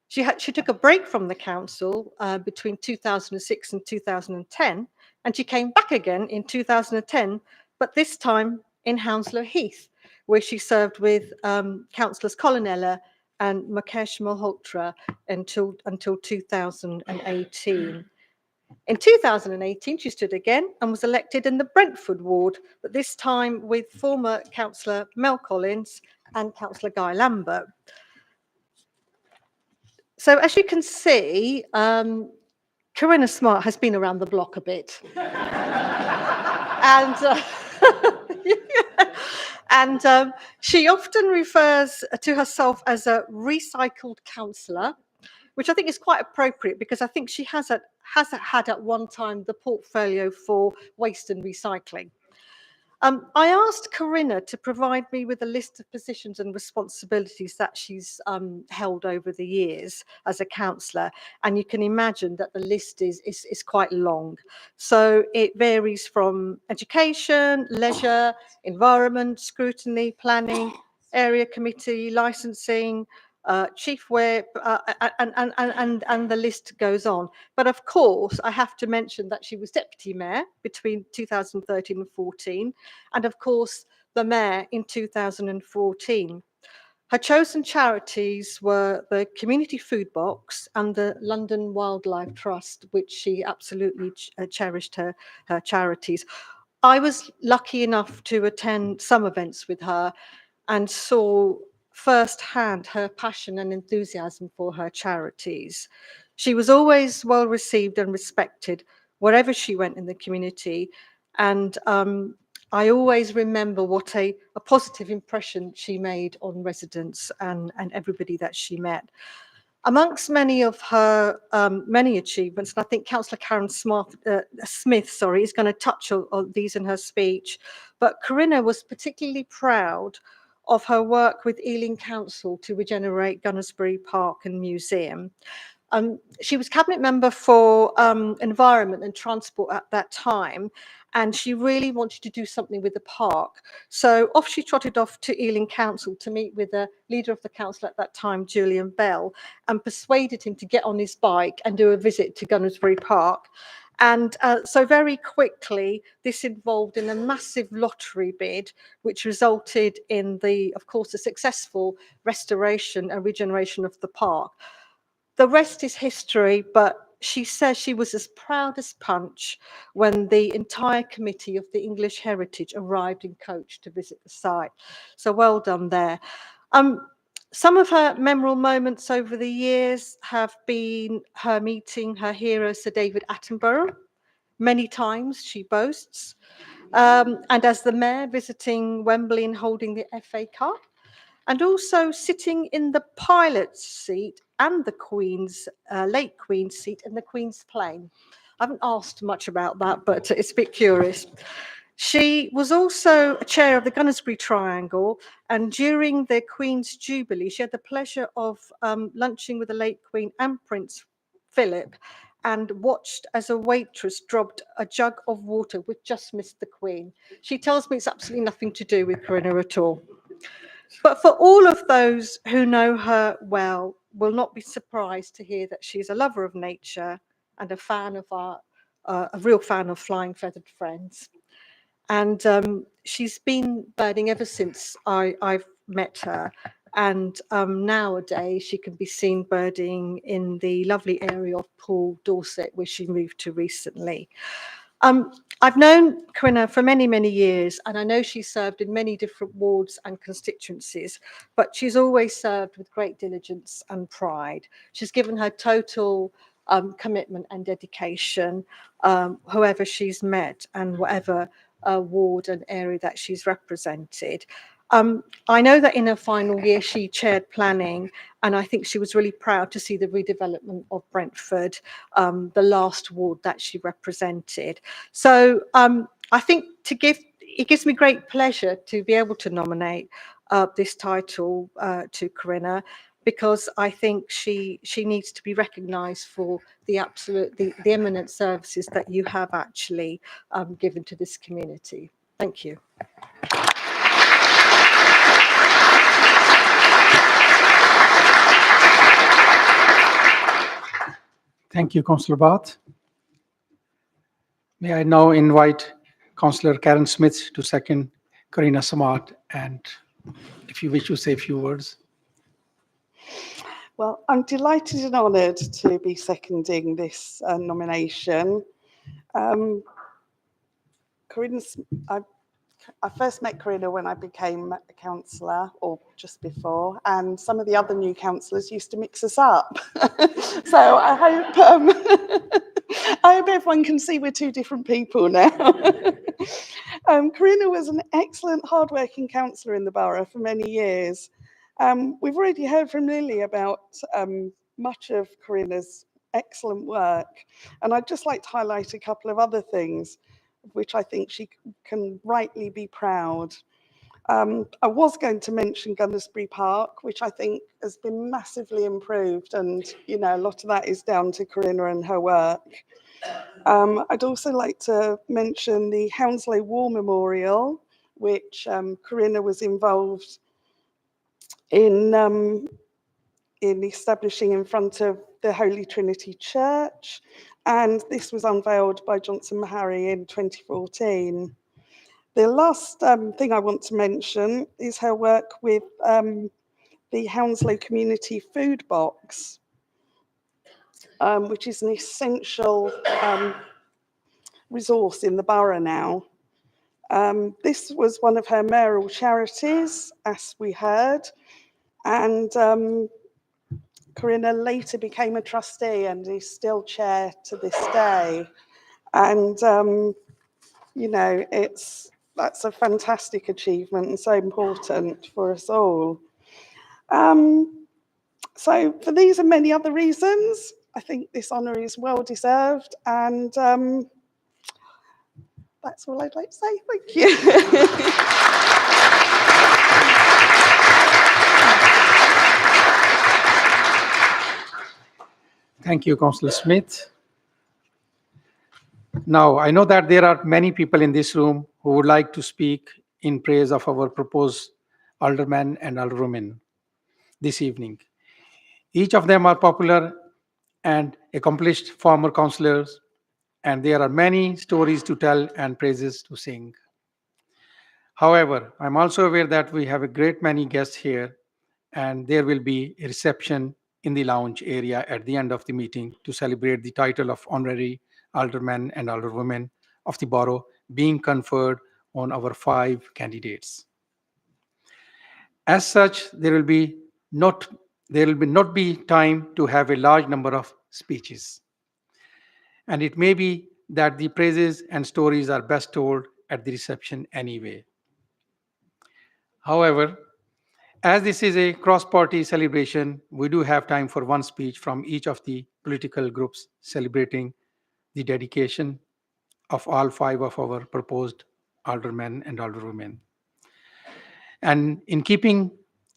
Speaker 15: She took a break from the council between 2006 and 2010, and she came back again in 2010, but this time in Hounslow Heath, where she served with councillors Colonella and Mukesh Malhotra until 2018. In 2018, she stood again and was elected in the Brentford ward, but this time with former councillor Mel Collins and councillor Guy Lambert. So as you can see, Karina Smart has been around the block a bit. And she often refers to herself as a recycled councillor, which I think is quite appropriate because I think she has had at one time the portfolio for waste and recycling. I asked Karina to provide me with a list of positions and responsibilities that she's held over the years as a councillor, and you can imagine that the list is quite long. So it varies from education, leisure, environment, scrutiny, planning, area committee, licensing, chief whip, and the list goes on. But of course, I have to mention that she was deputy mayor between 2013 and 14, and of course, the mayor in 2014. Her chosen charities were the Community Food Box and the London Wildlife Trust, which she absolutely cherished her charities. I was lucky enough to attend some events with her and saw firsthand her passion and enthusiasm for her charities. She was always well received and respected wherever she went in the community. And I always remember what a positive impression she made on residents and everybody that she met. Amongst many of her many achievements, and I think Councillor Karen Smith is going to touch on these in her speech, but Karina was particularly proud of her work with Ealing Council to regenerate Gunnersbury Park and Museum. She was cabinet member for environment and transport at that time, and she really wanted to do something with the park. So off she trotted off to Ealing Council to meet with the leader of the council at that time, Julian Bell, and persuaded him to get on his bike and do a visit to Gunnersbury Park. And so very quickly, this involved in a massive lottery bid, which resulted in of course, the successful restoration and regeneration of the park. The rest is history, but she says she was as proud as punch when the entire committee of the English Heritage arrived in coach to visit the site. So well done there. Some of her memorable moments over the years have been her meeting her hero, Sir David Attenborough. Many times, she boasts. And as the mayor, visiting Wembley and holding the FA Cup. And also sitting in the pilot's seat and the Queen's, late Queen's seat in the Queen's plane. I haven't asked much about that, but it's a bit curious. She was also a chair of the Gunnersbury Triangle, and during the Queen's Jubilee, she had the pleasure of lunching with the late Queen and Prince Philip, and watched as a waitress dropped a jug of water which just missed the Queen. She tells me it's absolutely nothing to do with Karina at all. But for all of those who know her well, will not be surprised to hear that she's a lover of nature and a fan of a real fan of Flying Feathered Friends. And she's been birding ever since I've met her. And nowadays she can be seen birding in the lovely area of Poole, Dorset, where she moved to recently. I've known Karina for many, many years, and I know she served in many different wards and constituencies, but she's always served with great diligence and pride. She's given her total commitment and dedication, whoever she's met and whatever ward and area that she's represented. I know that in her final year she chaired planning, and I think she was really proud to see the redevelopment of Brentford, the last ward that she represented. So I think it gives me great pleasure to be able to nominate this title to Karina, because I think she needs to be recognised for the eminent services that you have actually given to this community. Thank you.
Speaker 4: Thank you, Councillor Bath. May I now invite Councillor Karen Smith to second Karina Samart, and if you wish to say a few words.
Speaker 16: Well, I'm delighted and honoured to be seconding this nomination. I first met Karina when I became a councillor, or just before, and some of the other new councillors used to mix us up. So I hope everyone can see we're two different people now. Karina was an excellent, hardworking councillor in the borough for many years. We've already heard from Lily about much of Karina's excellent work, and I'd just like to highlight a couple of other things of which I think she can rightly be proud. I was going to mention Gunnersbury Park, which I think has been massively improved, and a lot of that is down to Karina and her work. I'd also like to mention the Hounslow War Memorial, which Karina was involved in establishing in front of the Holy Trinity Church, and this was unveiled by Johnson Maharry in 2014. The last thing I want to mention is her work with the Hounslow Community Food Box, which is an essential resource in the borough now. This was one of her mayoral charities, as we heard, and Karina later became a trustee and is still chair to this day. And, that's a fantastic achievement and so important for us all. So for these and many other reasons, I think this honour is well deserved, and that's all I'd like to say. Thank you.
Speaker 4: Thank you, Councillor Smith. Now, I know that there are many people in this room who would like to speak in praise of our proposed aldermen and alderwomen this evening. Each of them are popular and accomplished former councillors, and there are many stories to tell and praises to sing. However, I'm also aware that we have a great many guests here, and there will be a reception in the lounge area at the end of the meeting to celebrate the title of honorary alderman and alderwoman of the borough being conferred on our 5 candidates. As such, there will not be time to have a large number of speeches, and it may be that the praises and stories are best told at the reception anyway. However, as this is a cross-party celebration, we do have time for one speech from each of the political groups celebrating the dedication of all 5 of our proposed aldermen and alderwomen. And in keeping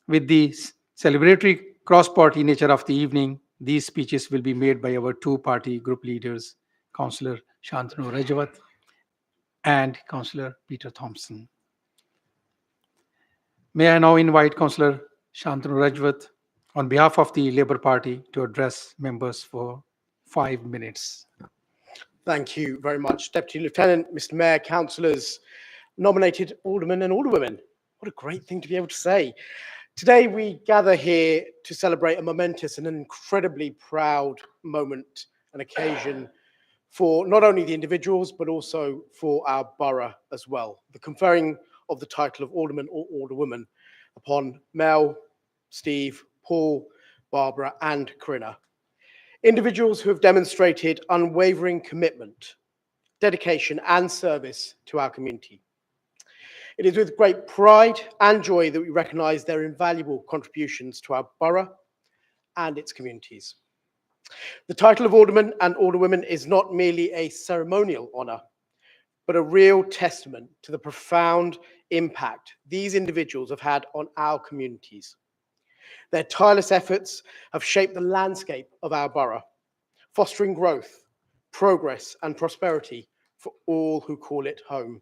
Speaker 4: with the celebratory cross-party nature of the evening, these speeches will be made by our 2 party group leaders, Councillor Shantanu Rajawat and Councillor Peter Thompson. May I now invite Councillor Shantanu Rajawat on behalf of the Labour Party to address members for 5 minutes.
Speaker 17: Thank you very much, Deputy Lieutenant, Mr. Mayor, councillors, nominated aldermen and alderwomen. What a great thing to be able to say. Today we gather here to celebrate a momentous and incredibly proud moment and occasion for not only the individuals, but also for our borough as well. The conferring of the title of alderman or alderwoman upon Mel, Steve, Paul, Barbara, and Karina. Individuals who have demonstrated unwavering commitment dedication and service to our community. It is with great pride and joy that we recognise their invaluable contributions to our borough and its communities. The title of Alderman and Alderwoman is not merely a ceremonial honour, but a real testament to the profound impact these individuals have had on our communities. Their tireless efforts have shaped the landscape of our borough, fostering growth, progress and prosperity for all who call it home.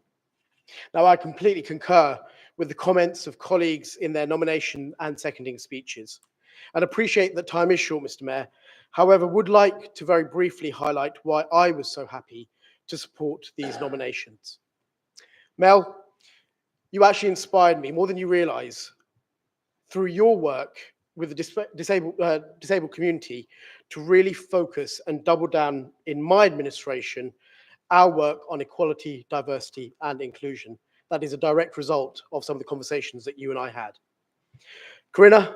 Speaker 17: Now, I completely concur with the comments of colleagues in their nomination and seconding speeches, and appreciate that time is short, Mr. Mayor. However, would like to very briefly highlight why I was so happy to support these nominations. Mel, you actually inspired me more than you realise through your work with the disabled community to really focus and double down in my administration our work on equality, diversity and inclusion. That is a direct result of some of the conversations that you and I had. Karina,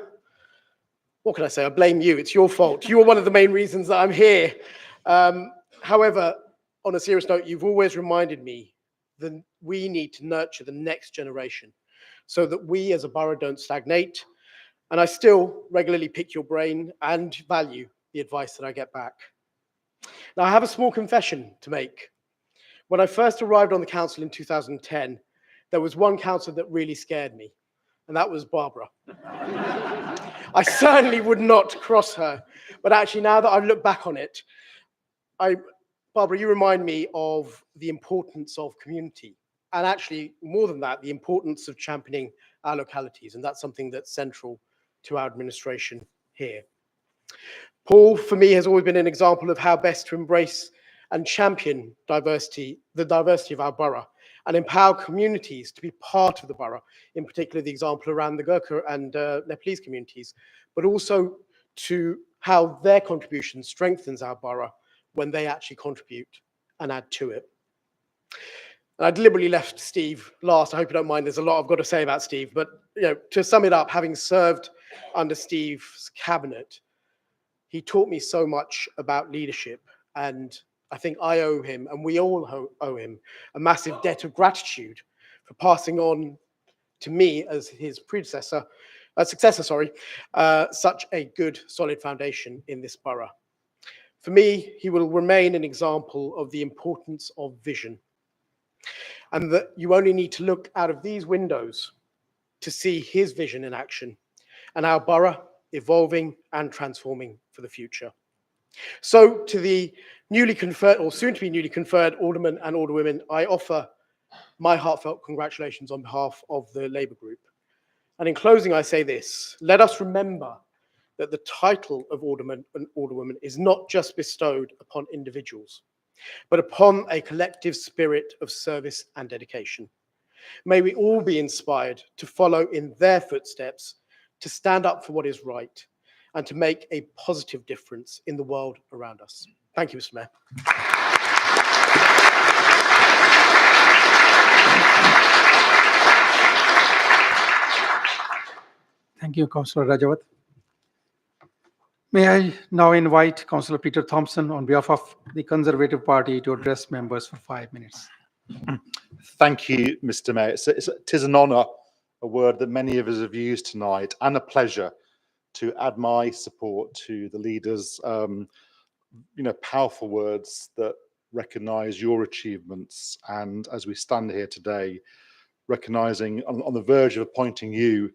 Speaker 17: what can I say? I blame you. It's your fault. You are one of the main reasons that I'm here. However, on a serious note, you've always reminded me that we need to nurture the next generation so that we as a borough don't stagnate. And I still regularly pick your brain and value the advice that I get back. Now, I have a small confession to make. When I first arrived on the council in 2010, there was one councillor that really scared me, and that was Barbara. I certainly would not cross her, but actually now that I look back on it, Barbara, you remind me of the importance of community, and actually more than that, the importance of championing our localities, and that's something that's central to our administration here. Paul, for me, has always been an example of how best to embrace and champion diversity, the diversity of our borough, and empower communities to be part of the borough, in particular the example around the Gurkha and Nepalese communities, but also to how their contribution strengthens our borough when they actually contribute and add to it. And I deliberately left Steve last. I hope you don't mind. There's a lot I've got to say about Steve, but to sum it up, having served under Steve's cabinet, he taught me so much about leadership, and I think I owe him, and we all owe him, a massive debt of gratitude for passing on to me as his successor, such a good, solid foundation in this borough. For me, he will remain an example of the importance of vision, and that you only need to look out of these windows to see his vision in action, and our borough evolving and transforming for the future. So to the newly conferred, or soon to be newly conferred, aldermen and alderwomen, I offer my heartfelt congratulations on behalf of the Labour Group. And in closing, I say this: let us remember that the title of alderman and alderwoman is not just bestowed upon individuals, but upon a collective spirit of service and dedication. May we all be inspired to follow in their footsteps, to stand up for what is right, and to make a positive difference in the world around us. Thank you, Mr. Mayor.
Speaker 4: Thank you, Councillor Rajawat. May I now invite Councillor Peter Thompson on behalf of the Conservative Party to address members for 5 minutes.
Speaker 7: Thank you, Mr. Mayor. It is an honour, a word that many of us have used tonight, and a pleasure to add my support to the leaders' powerful words that recognise your achievements, and as we stand here today, recognising on the verge of appointing you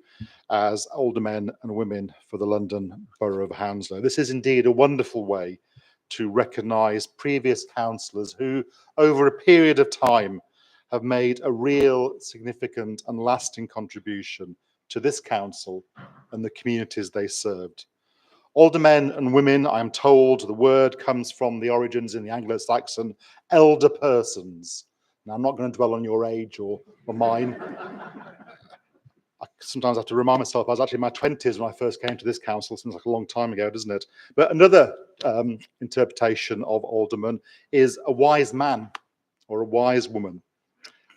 Speaker 7: as aldermen and women for the London Borough of Hounslow. This is indeed a wonderful way to recognise previous councillors who, over a period of time, have made a real, significant and lasting contribution to this council and the communities they served. Aldermen and women, I am told the word comes from the origins in the Anglo-Saxon elder persons. Now, I'm not going to dwell on your age or mine. I sometimes have to remind myself I was actually in my 20s when I first came to this council. Seems like a long time ago, doesn't it? But another interpretation of alderman is a wise man or a wise woman.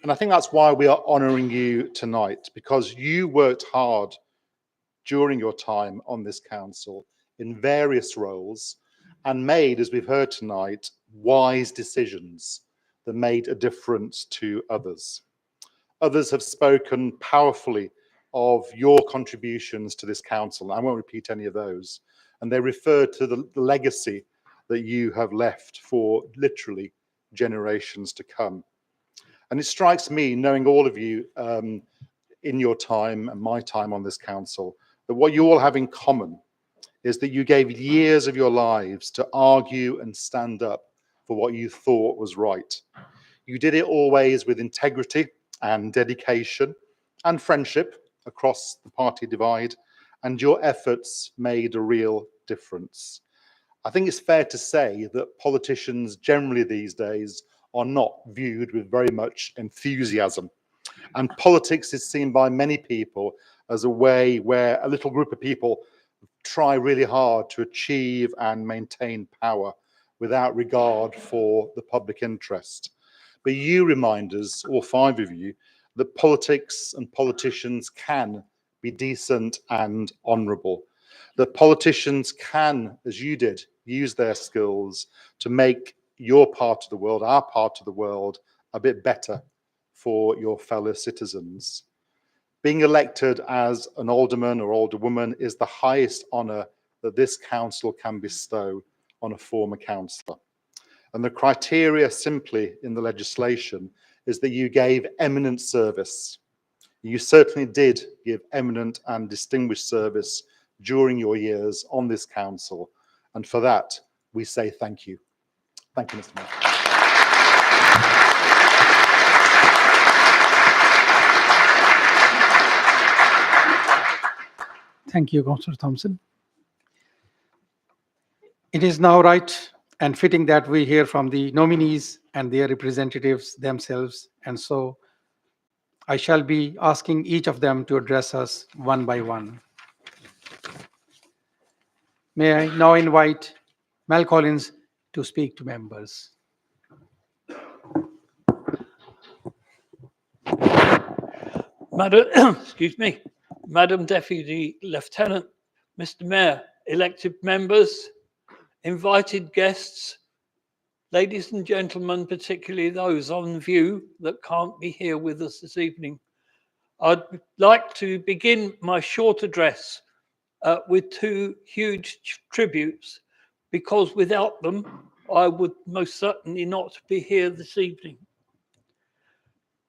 Speaker 7: And I think that's why we are honouring you tonight, because you worked hard during your time on this council in various roles and made, as we've heard tonight, wise decisions that made a difference to others. Others have spoken powerfully of your contributions to this council. I won't repeat any of those. And they refer to the legacy that you have left for literally generations to come. And it strikes me, knowing all of you in your time and my time on this council, that what you all have in common is that you gave years of your lives to argue and stand up for what you thought was right. You did it always with integrity and dedication and friendship across the party divide, and your efforts made a real difference. I think it's fair to say that politicians generally these days are not viewed with very much enthusiasm. And politics is seen by many people as a way where a little group of people try really hard to achieve and maintain power without regard for the public interest. But you remind us, all five of you, that politics and politicians can be decent and honourable. That politicians can, as you did, use their skills to make your part of the world, our part of the world, a bit better for your fellow citizens. Being elected as an alderman or alderwoman is the highest honour that this council can bestow on a former councillor. And the criteria simply in the legislation is that you gave eminent service. You certainly did give eminent and distinguished service during your years on this council. And for that, we say thank you. Thank you, Mr. Mayor.
Speaker 4: Thank you, Councillor Thompson. It is now right and fitting that we hear from the nominees and their representatives themselves. And so I shall be asking each of them to address us one by one. May I now invite Mel Collins to speak to members.
Speaker 18: Madam, excuse me, Madam Deputy Lieutenant, Mr. Mayor, elected members, invited guests, ladies and gentlemen, particularly those on view that can't be here with us this evening. I'd like to begin my short address with two huge tributes, because without them, I would most certainly not be here this evening.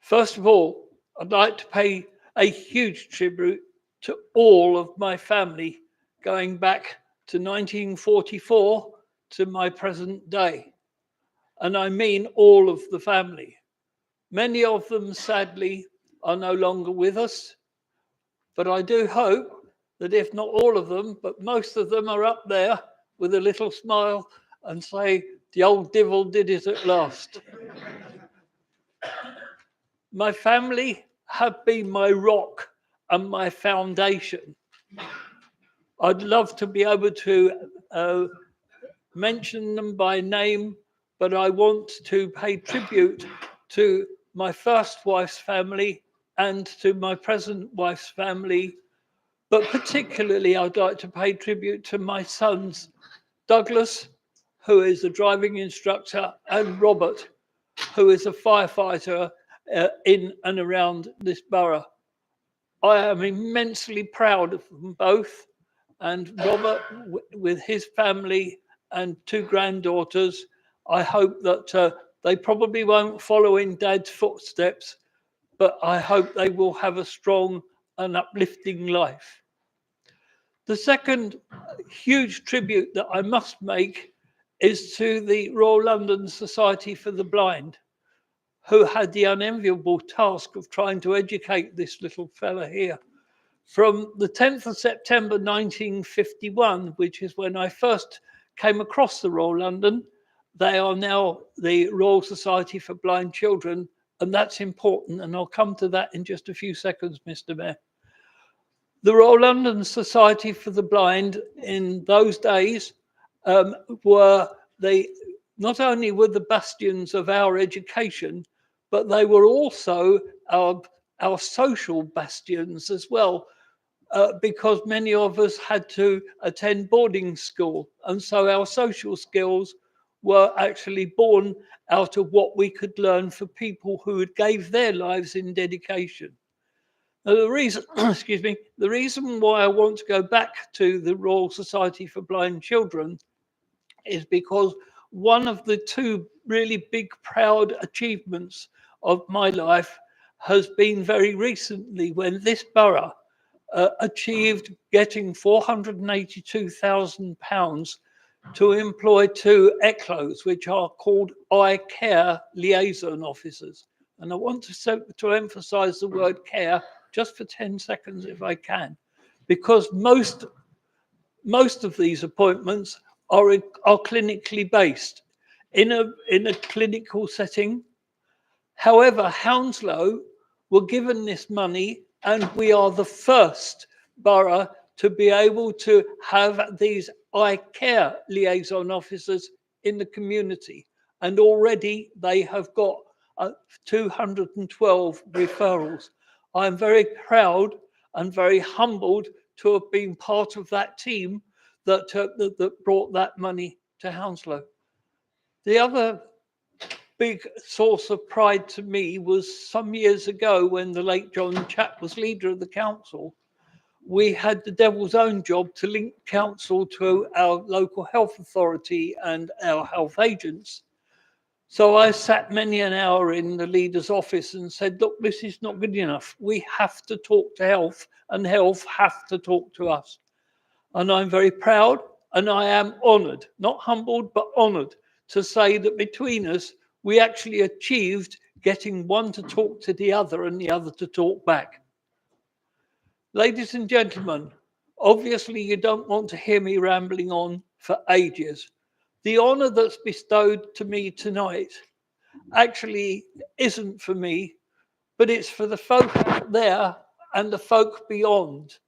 Speaker 18: First of all, I'd like to pay a huge tribute to all of my family, going back to 1944 to my present day. And I mean all of the family. Many of them, sadly, are no longer with us, but I do hope that if not all of them, but most of them are up there with a little smile and say, the old devil did it at last. My family have been my rock and my foundation. I'd love to be able to mention them by name, but I want to pay tribute to my first wife's family and to my present wife's family. But particularly, I'd like to pay tribute to my sons, Douglas, who is a driving instructor, and Robert, who is a firefighter in and around this borough. I am immensely proud of them both, and Robert, with his family and two granddaughters, I hope that they probably won't follow in Dad's footsteps, but I hope they will have a strong and uplifting life. The second huge tribute that I must make is to the Royal London Society for the Blind, who had the unenviable task of trying to educate this little fella here. From the 10th of September 1951, which is when I first came across the Royal London, they are now the Royal Society for Blind Children, and that's important, and I'll come to that in just a few seconds, Mr. Mayor. The Royal London Society for the Blind in those days were not only were the bastions of our education, but they were also our social bastions as well, because many of us had to attend boarding school. And so our social skills were actually born out of what we could learn for people who had gave their lives in dedication. Now, the reason, excuse me, the reason why I want to go back to the Royal Society for Blind Children is because one of the two really big, proud achievements of my life has been very recently when this borough achieved getting £482,000 to employ 2 ECLOs, which are called eye care liaison officers. And I want to emphasize the word care just for 10 seconds if I can, because most of these appointments are clinically based in a clinical setting. However, Hounslow were given this money, and we are the first borough to be able to have these eye care liaison officers in the community. And already they have got 212 referrals. I'm very proud and very humbled to have been part of that team that brought that money to Hounslow. The other big source of pride to me was some years ago when the late John Chapp was leader of the council. We had the devil's own job to link council to our local health authority and our health agents. So I sat many an hour in the leader's office and said, look, this is not good enough. We have to talk to health, and health have to talk to us. And I'm very proud, and I am honoured, not humbled, but honoured to say that between us, we actually achieved getting one to talk to the other and the other to talk back. Ladies and gentlemen, obviously you don't want to hear me rambling on for ages. The honour that's bestowed to me tonight actually isn't for me, but it's for the folk out there and the folk beyond,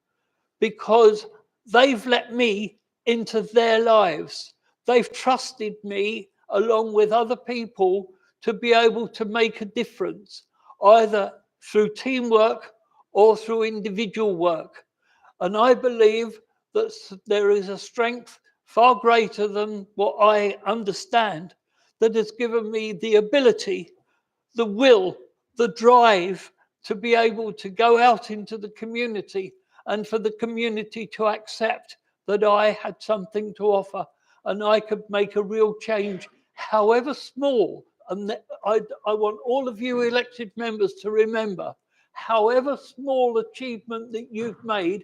Speaker 18: because they've let me into their lives. They've trusted me along with other people to be able to make a difference, either through teamwork or through individual work. And I believe that there is a strength far greater than what I understand that has given me the ability, the will, the drive to be able to go out into the community and for the community to accept that I had something to offer and I could make a real change, however small. And I want all of you elected members to remember, however small achievement that you've made,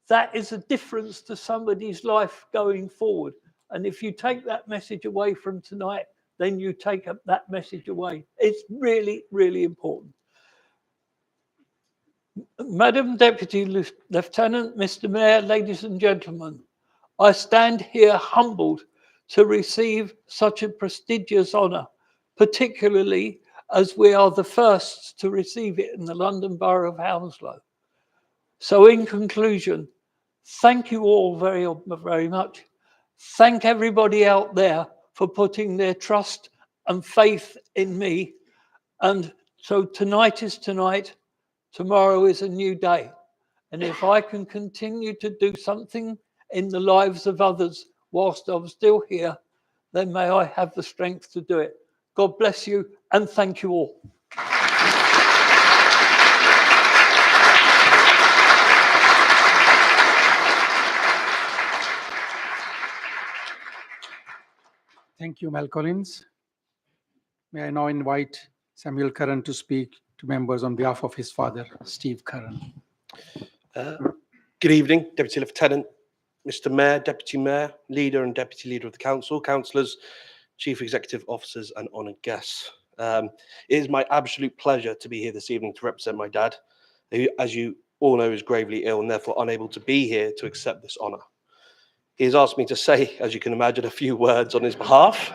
Speaker 18: that is a difference to somebody's life going forward. And if you take that message away from tonight, then you take that message away. It's really, really important. Madam Deputy Lieutenant, Mr. Mayor, ladies and gentlemen, I stand here humbled to receive such a prestigious honour, particularly as we are the first to receive it in the London Borough of Hounslow. So in conclusion, thank you all very, very much. Thank everybody out there for putting their trust and faith in me. And so tonight is tonight, tomorrow is a new day. And if I can continue to do something in the lives of others whilst I'm still here, then may I have the strength to do it. God bless you and thank you all.
Speaker 4: Thank you, Mel Collins. May I now invite Samuel Curran to speak to members on behalf of his father, Steve Curran.
Speaker 19: Good evening, Deputy Lieutenant, Mr. Mayor, Deputy Mayor, Leader and Deputy Leader of the Council, Councillors, Chief Executive Officers and honoured guests. It is my absolute pleasure to be here this evening to represent my dad, who, as you all know, is gravely ill and therefore unable to be here to accept this honour. He has asked me to say, as you can imagine, a few words on his behalf,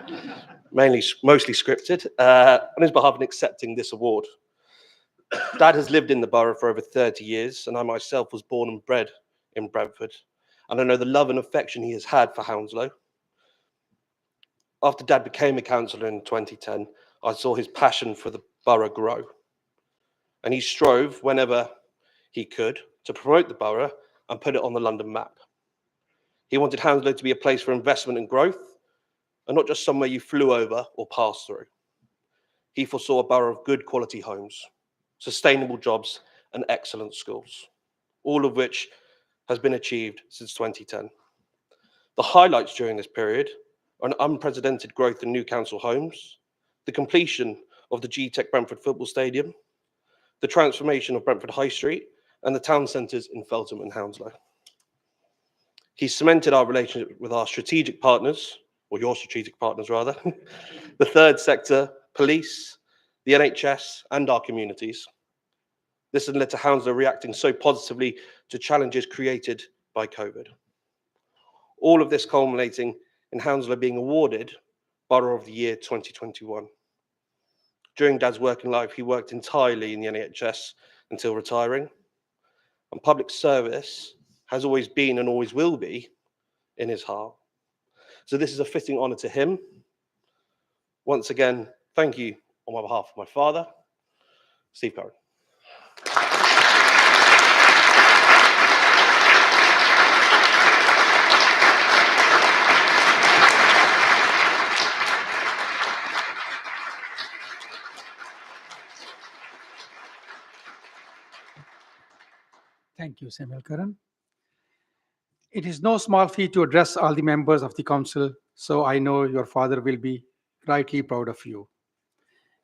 Speaker 19: mostly scripted, on his behalf in accepting this award. Dad has lived in the borough for over 30 years, and I myself was born and bred in Brentford, and I know the love and affection he has had for Hounslow. After Dad became a councillor in 2010, I saw his passion for the borough grow, and he strove whenever he could to promote the borough and put it on the London map. He wanted Hounslow to be a place for investment and growth, and not just somewhere you flew over or passed through. He foresaw a borough of good quality homes, sustainable jobs, and excellent schools, all of which has been achieved since 2010. The highlights during this period are an unprecedented growth in new council homes, the completion of the G-Tech Brentford Football Stadium, the transformation of Brentford High Street, and the town centres in Feltham and Hounslow. He cemented our relationship with our strategic partners, or your strategic partners rather, the third sector, police, the NHS, and our communities. This has led to Hounslow reacting so positively to challenges created by COVID. All of this culminating in Hounslow being awarded Borough of the Year 2021. During Dad's working life, he worked entirely in the NHS until retiring, and public service has always been and always will be in his heart. So this is a fitting honour to him. Once again, thank you on behalf of my father, Steve Curran.
Speaker 4: Thank you, Samuel Curran. It is no small feat to address all the members of the council, so I know your father will be rightly proud of you.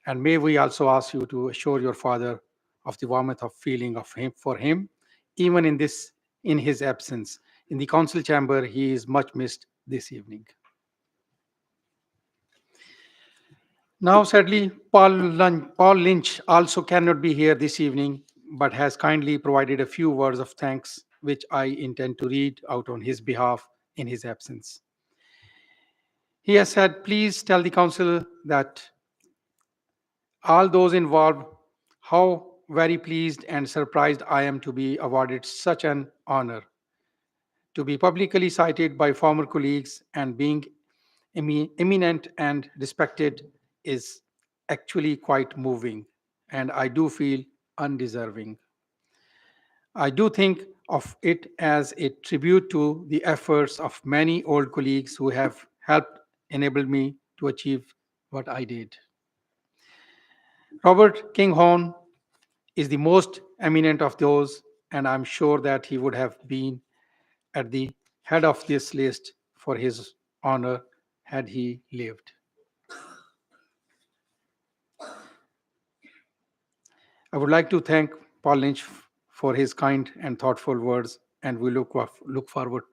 Speaker 4: And may we also ask you to assure your father of the warmth of feeling of him for him, even in his absence. In the council chamber, he is much missed this evening. Now, sadly, Paul Lynch also cannot be here this evening, but has kindly provided a few words of thanks, which I intend to read out on his behalf in his absence. He has said, please tell the council that all those involved, how very pleased and surprised I am to be awarded such an honor. To be publicly cited by former colleagues and being eminent and respected is actually quite moving, and I do feel undeserving. I do think of it as a tribute to the efforts of many old colleagues who have helped enable me to achieve what I did. Robert Kinghorn is the most eminent of those, and I'm sure that he would have been at the head of this list for his honor had he lived. I would like to thank Paul Lynch for his kind and thoughtful words, and we look forward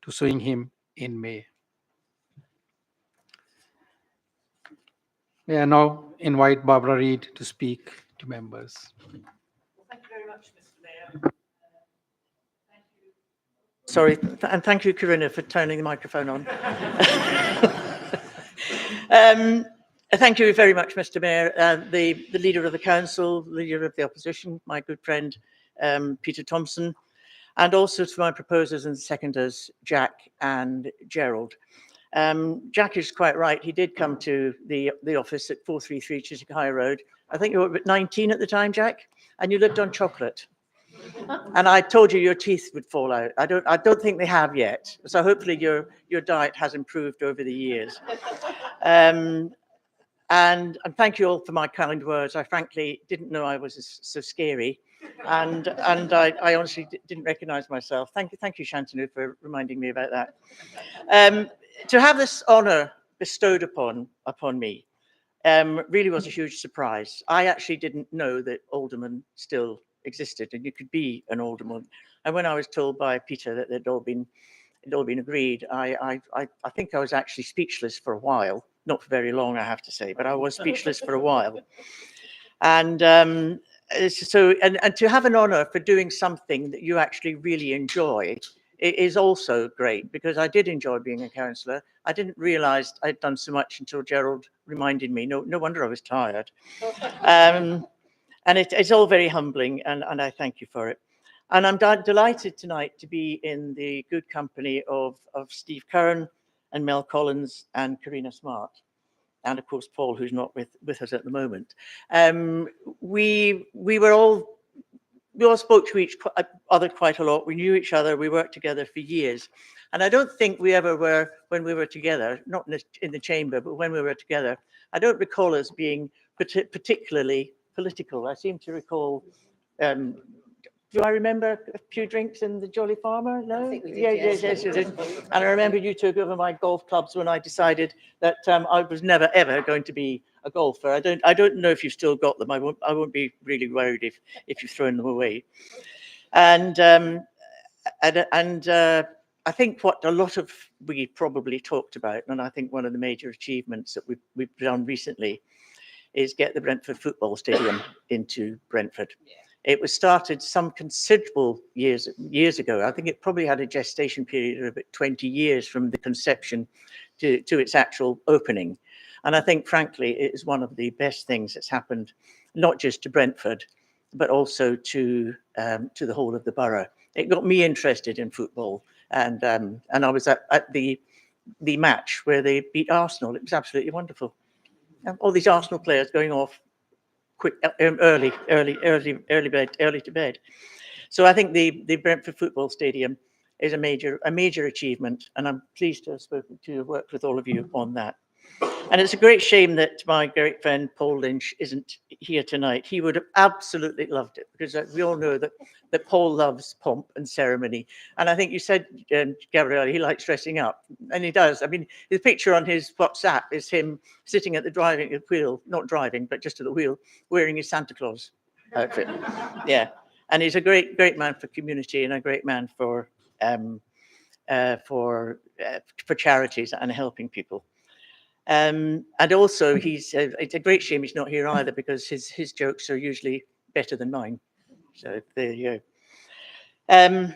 Speaker 4: to seeing him in May. May I now invite Barbara Reid to speak to members.
Speaker 20: Thank you very much, Mr. Mayor. Sorry, and thank you, Karina, for turning the microphone on. Thank you very much, Mr. Mayor. The Leader of the Council, Leader of the Opposition, my good friend, Peter Thompson, and also to my proposers and seconders, Jack and Gerald. Jack is quite right. He did come to the office at 433 Chiswick High Road. I think you were 19 at the time, Jack, and you lived on chocolate. And I told you your teeth would fall out. I don't think they have yet. So hopefully your diet has improved over the years. And thank you all for my kind words. I frankly didn't know I was so scary, and I honestly didn't recognise myself. Thank you, Shantanu, for reminding me about that. To have this honour bestowed upon me really was a huge surprise. I actually didn't know that aldermen still existed, and you could be an alderman. And when I was told by Peter that they'd all been agreed, I think I was actually speechless for a while. Not for very long, I have to say, but I was speechless for a while. And so to have an honour for doing something that you actually really enjoy is also great, because I did enjoy being a councillor. I didn't realise I'd done so much until Gerald reminded me. No wonder I was tired. And it's all very humbling, and I thank you for it. And I'm delighted tonight to be in the good company of Steve Curran and Mel Collins and Karina Smart, and of course Paul, who's not with us at the moment. We were all we all spoke to each other quite a lot. We knew each other. We worked together for years. And I don't think we ever were, when we were together, not in the chamber, but when we were together, I don't recall us being particularly political. I seem to recall, do I remember a few drinks in the Jolly Farmer? No?
Speaker 21: I think we did,
Speaker 20: Yes, you did. And I remember you took over my golf clubs when I decided that I was never, ever going to be a golfer. I don't know if you've still got them. I won't be really worried if you've thrown them away. And I think what a lot of we probably talked about, and I think one of the major achievements that we've done recently is get the Brentford Football Stadium into Brentford. It was started some considerable years ago. I think it probably had a gestation period of about 20 years from the conception to its actual opening. And I think, frankly, it is one of the best things that's happened, not just to Brentford, but also to the whole of the borough. It got me interested in football, and I was at the match where they beat Arsenal. It was absolutely wonderful. All these Arsenal players going off quick, early to bed. So I think the Brentford Football Stadium is a major achievement, and I'm pleased to have spoken to worked with all of you on that. And it's a great shame that my great friend Paul Lynch isn't here tonight. He would have absolutely loved it, because we all know that Paul loves pomp and ceremony. And I think you said, Gabrielle, he likes dressing up, and he does. I mean, the picture on his WhatsApp is him sitting at the wheel, not driving, but just at the wheel, wearing his Santa Claus outfit. Yeah, and he's a great man for community and a great man for charities and helping people. And also, it's a great shame he's not here either, because his jokes are usually better than mine. So there you go.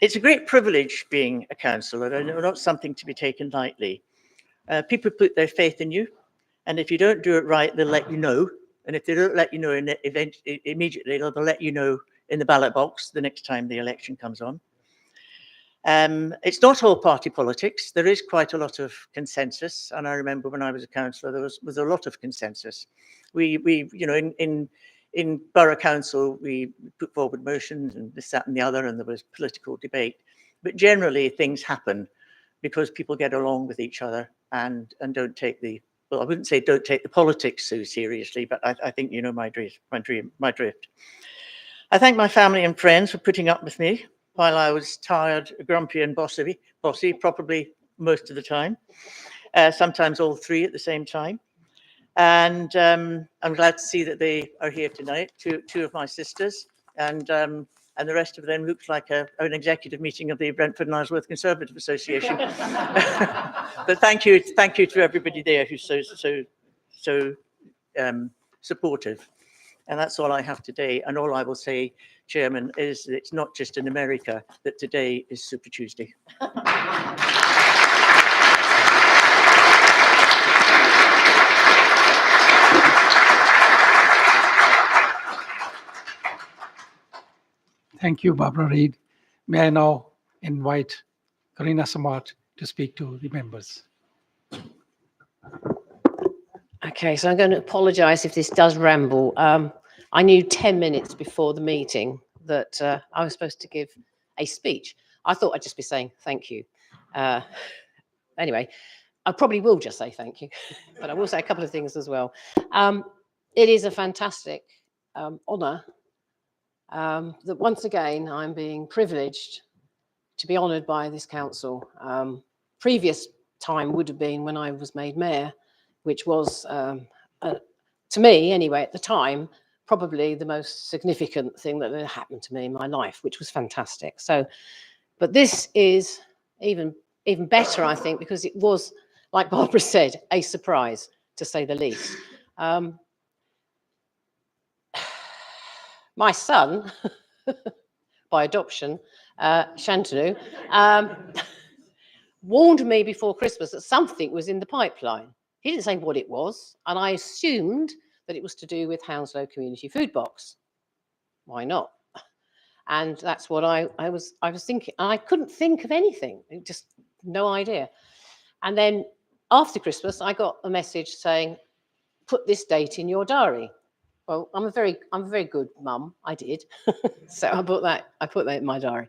Speaker 20: It's a great privilege being a councillor, and not something to be taken lightly. People put their faith in you, and if you don't do it right, they'll let you know. And if they don't let you know immediately, they'll let you know in the ballot box the next time the election comes on. It's not all party politics. There is quite a lot of consensus, and I remember when I was a councillor, there was a lot of consensus. We you know, in borough council, we put forward motions and this, that, and the other, and there was political debate. But generally, things happen because people get along with each other and don't take the, well, I wouldn't say don't take the politics so seriously, but I think you know my drift. I thank my family and friends for putting up with me while I was tired, grumpy, and bossy, probably most of the time, sometimes all three at the same time. And I'm glad to see that they are here tonight, two of my sisters, and the rest of them looks like an executive meeting of the Brentford and Isleworth Conservative Association. But thank you to everybody there who's so supportive. And that's all I have today. And all I will say, Chairman, is that it's not just in America that today is Super Tuesday.
Speaker 4: Thank you, Barbara Reid. May I now invite Karina Samart to speak to the members.
Speaker 21: Okay, so I'm going to apologise if this does ramble. I knew 10 minutes before the meeting that I was supposed to give a speech. I thought I'd just be saying thank you. Anyway, I probably will just say thank you, but I will say a couple of things as well. It is a fantastic honour that once again I'm being privileged to be honoured by this council. Previous time would have been when I was made mayor, which was, to me anyway, at the time, probably the most significant thing that had happened to me in my life, which was fantastic. So, but this is even better, I think, because it was, like Barbara said, a surprise, to say the least. My son, by adoption, Shantanu, warned me before Christmas that something was in the pipeline. He didn't say what it was, and I assumed that it was to do with Hounslow Community Food Box. Why not? And that's what I was thinking. I couldn't think of anything, just no idea. And then after Christmas, I got a message saying, put this date in your diary. Well, I'm a very good mum. I did. So I put that in my diary.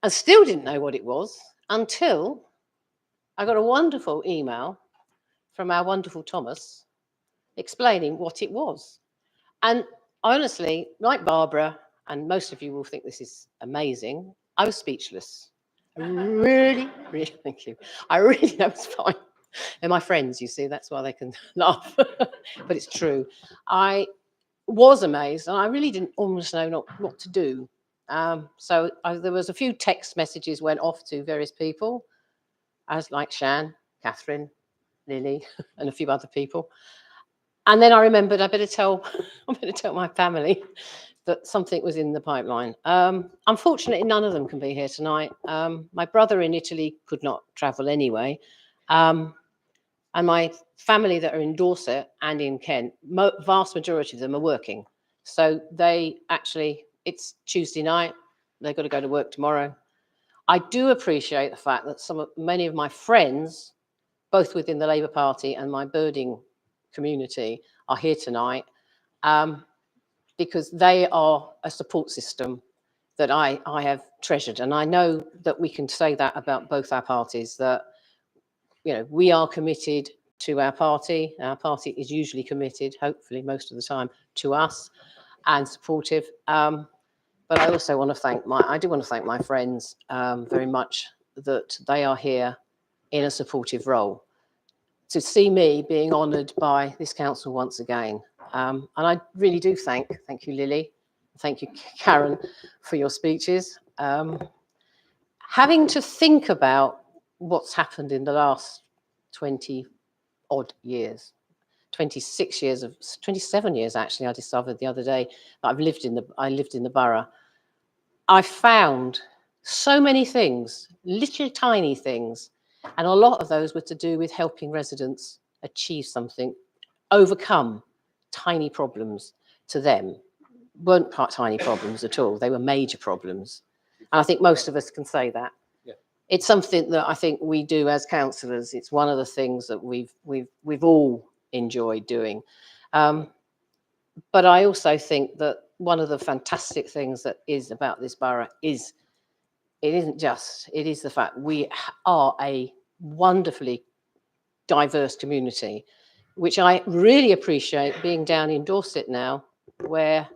Speaker 21: I still didn't know what it was until I got a wonderful email from our wonderful Thomas explaining what it was. And honestly, like Barbara, and most of you will think this is amazing, I was speechless. I really, thank you. I really, that was fine. And my friends, you see, that's why they can laugh. But it's true. I was amazed, and I really didn't almost know what to do. So there was a few text messages went off to various people, as like Shan, Catherine, Lily, and a few other people. And then I remembered I better tell my family that something was in the pipeline. Unfortunately, none of them can be here tonight. My brother in Italy could not travel anyway. And my family that are in Dorset and in Kent, vast majority of them are working. So it's Tuesday night, they've got to go to work tomorrow. I do appreciate the fact that many of my friends, both within the Labour Party and my birding community, are here tonight because they are a support system that I have treasured. And I know that we can say that about both our parties, that we are committed to our party. Our party is usually committed, hopefully most of the time, to us and supportive. But I also want to thank my friends very much that they are here in a supportive role. To see me being honoured by this council once again. And I really do thank you, Lily. Thank you, Karen, for your speeches. Having to think about what's happened in the last 20 odd years, 27 years actually, I discovered the other day that I lived in the borough. I found so many things, little tiny things, and a lot of those were to do with helping residents achieve something, overcome tiny problems to them. Weren't tiny problems at all, they were major problems. And I think most of us can say that. It's something that I think we do as councillors. It's one of the things that we've all enjoyed doing. But I also think that one of the fantastic things that is about this borough is it is the fact we are a wonderfully diverse community, which I really appreciate being down in Dorset now, where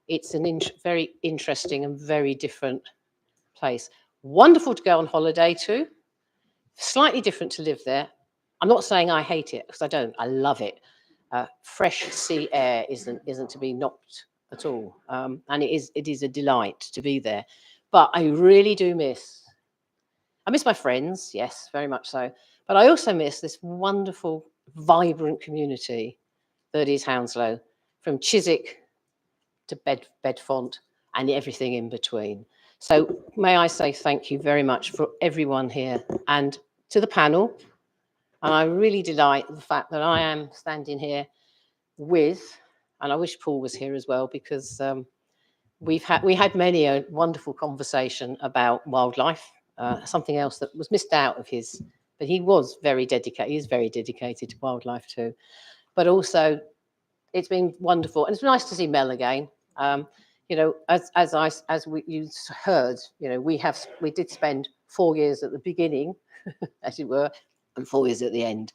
Speaker 21: it's a very interesting and very different place. Wonderful to go on holiday to, slightly different to live there. I'm not saying I hate it, because I don't. I love it. Fresh sea air isn't to be knocked at all, and it is a delight to be there. But I really do miss my friends, yes, very much so. But I also miss this wonderful, vibrant community that is Hounslow, from Chiswick to Bedfont and everything in between. So may I say thank you very much for everyone here and to the panel. And I really delight the fact that I am standing here with, and I wish Paul was here as well, because we had many a wonderful conversation about wildlife, something else that was missed out of his, but he was very dedicated. He is very dedicated to wildlife too. But also, it's been wonderful, and it's nice to see Mel again. You heard, we did spend 4 years at the beginning, as it were, and 4 years at the end,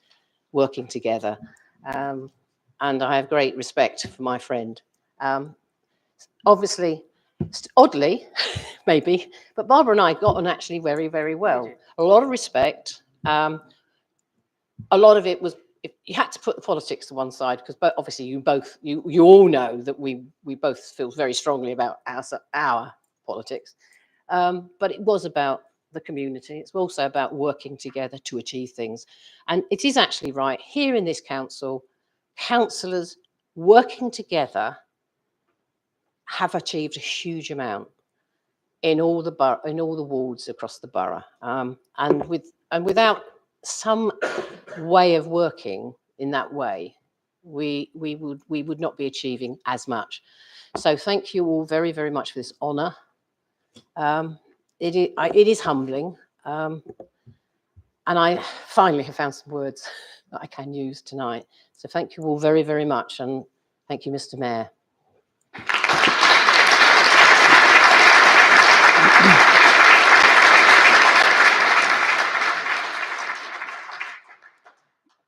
Speaker 21: working together. And I have great respect for my friend. Obviously, oddly, maybe, but Barbara and I got on actually very, very well. A lot of respect. A lot of it was, you had to put the politics to one side, because obviously you all know that we both feel very strongly about our politics. But it was about the community. It's also about working together to achieve things. And it is actually right, here in this council, councillors working together have achieved a huge amount in all the wards across the borough. And without some way of working in that way, we would not be achieving as much. So thank you all very, very much for this honour. It is humbling, and I finally have found some words that I can use tonight. So thank you all very, very much, and Thank you, Mr. Mayor.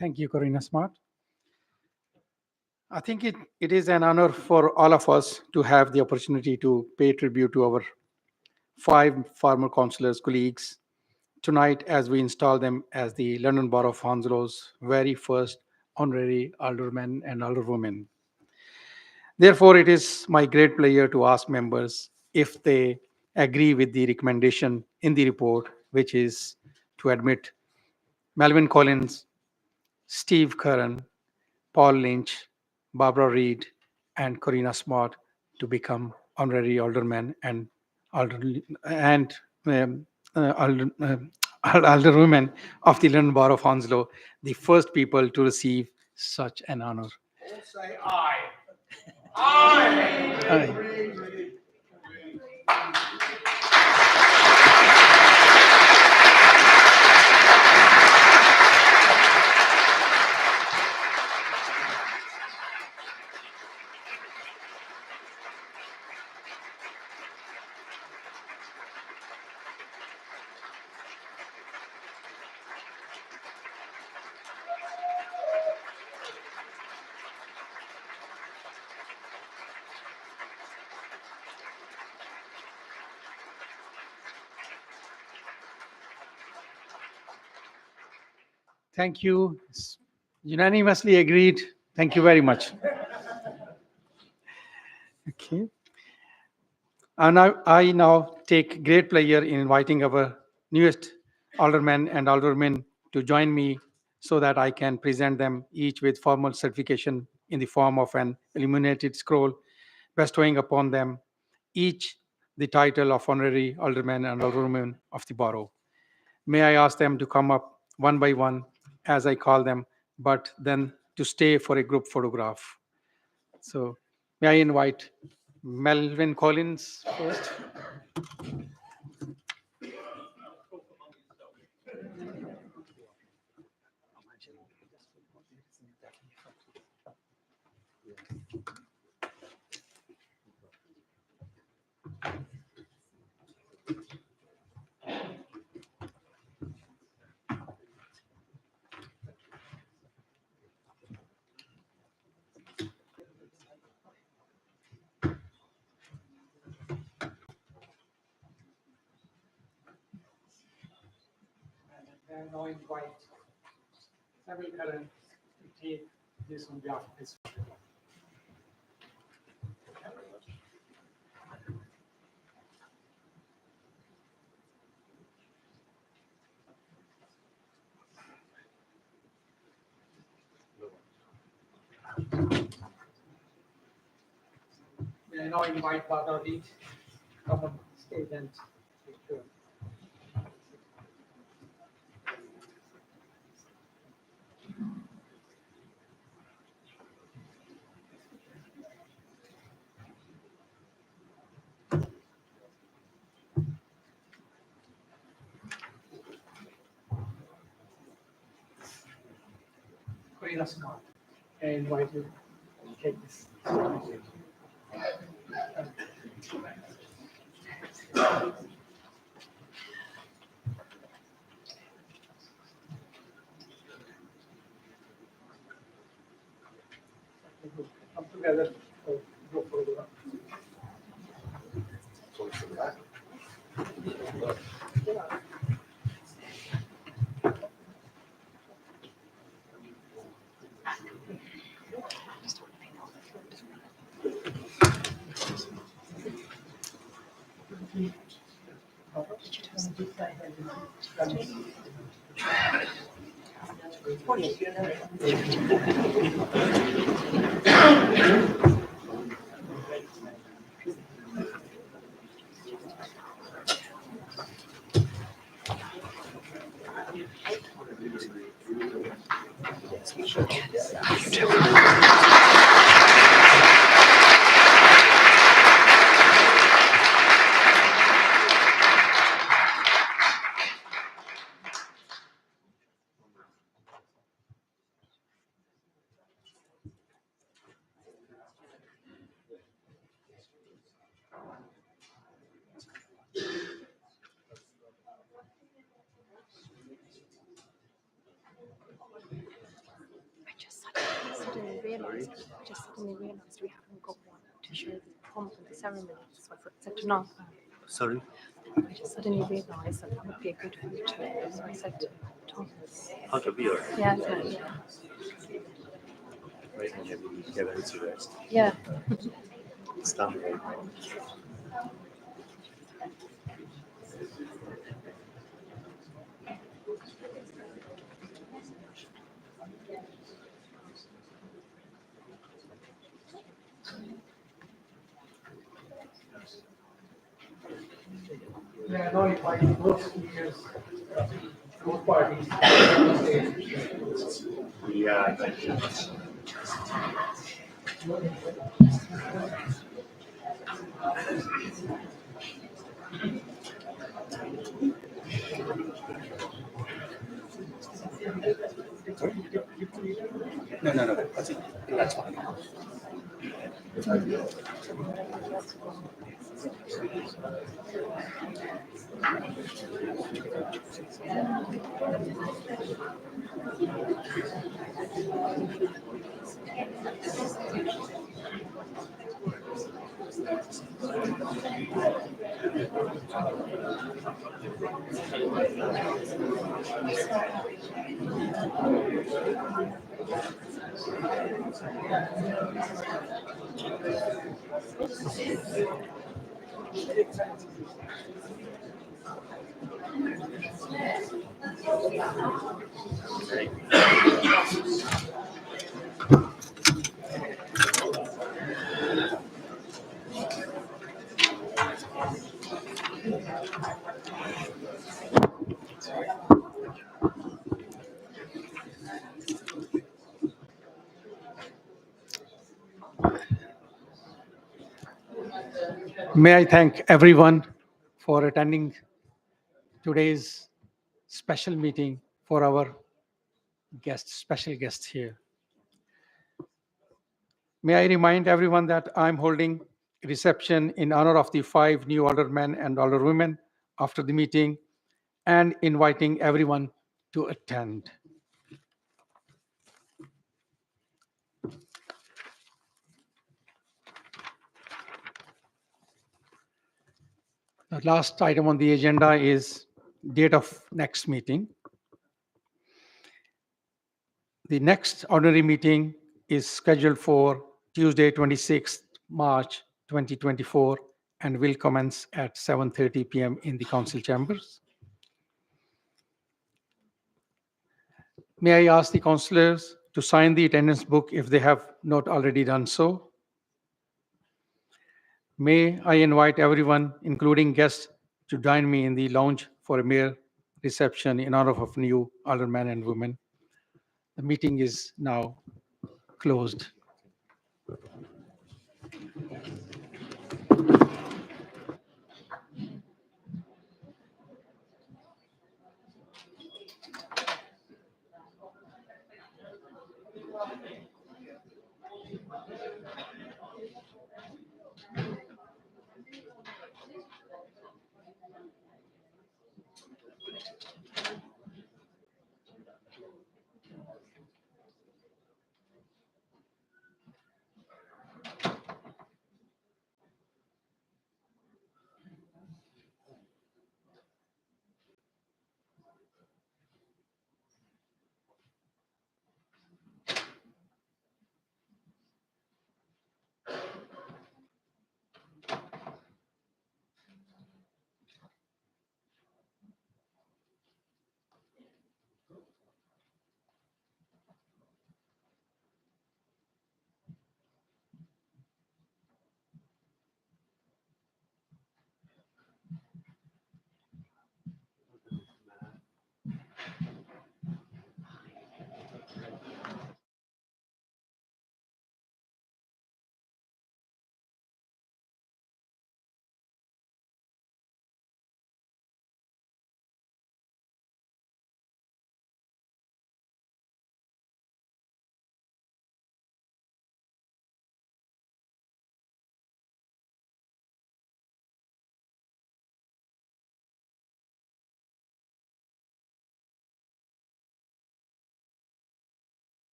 Speaker 4: Thank you, Karina Smart. I think it is an honor for all of us to have the opportunity to pay tribute to our 5 former councillors, colleagues, tonight as we install them as the London Borough of Hounslow's very first honorary aldermen and alderwomen. Therefore, it is my great pleasure to ask members if they agree with the recommendation in the report, which is to admit Melvin Collins, Steve Curran, Paul Lynch, Barbara Reid, and Karina Smart to become honorary aldermen and alderwomen of the London Borough of Hounslow, the first people to receive such an honor.
Speaker 12: All say aye.
Speaker 4: Aye. Thank you. It's unanimously agreed. Thank you very much. Okay. And I now take great pleasure in inviting our newest aldermen and alderwomen to join me so that I can present them each with formal certification in the form of an illuminated scroll, bestowing upon them each the title of honorary alderman and alderwoman of the borough. May I ask them to come up one by one as I call them, but then to stay for a group photograph. So may I invite Melvin Collins first. And now invite Samuel Curran to take this on behalf of his family. May I now invite Barbara Reid to come on stage and take care. Karina Smart, I invite you to take this. Come together for group photograph.
Speaker 1: I just suddenly realised we haven't got one to show the pomp and the ceremony. So I said to Tom,
Speaker 19: Sorry.
Speaker 1: I just suddenly realised that would be a good photo. So I said to Tom,
Speaker 19: Photo viewer.
Speaker 1: yeah.
Speaker 19: Right, and then we get out to rest.
Speaker 1: Yeah.
Speaker 19: Stand away.
Speaker 4: Yeah, notify both speakers, both parties.
Speaker 19: Yeah, thank you. No, that's it. That's fine.
Speaker 4: May I thank everyone for attending today's special meeting for our special guests here. May I remind everyone that I'm holding a reception in honor of the 5 new aldermen and alderwomen after the meeting and inviting everyone to attend. The last item on the agenda is date of next meeting. The next ordinary meeting is scheduled for Tuesday, 26th March 2024, and will commence at 7:30 p.m. in the council chambers. May I ask the councillors to sign the attendance book if they have not already done so? May I invite everyone, including guests, to join me in the lounge for a mayor reception in honor of new aldermen and women. The meeting is now closed.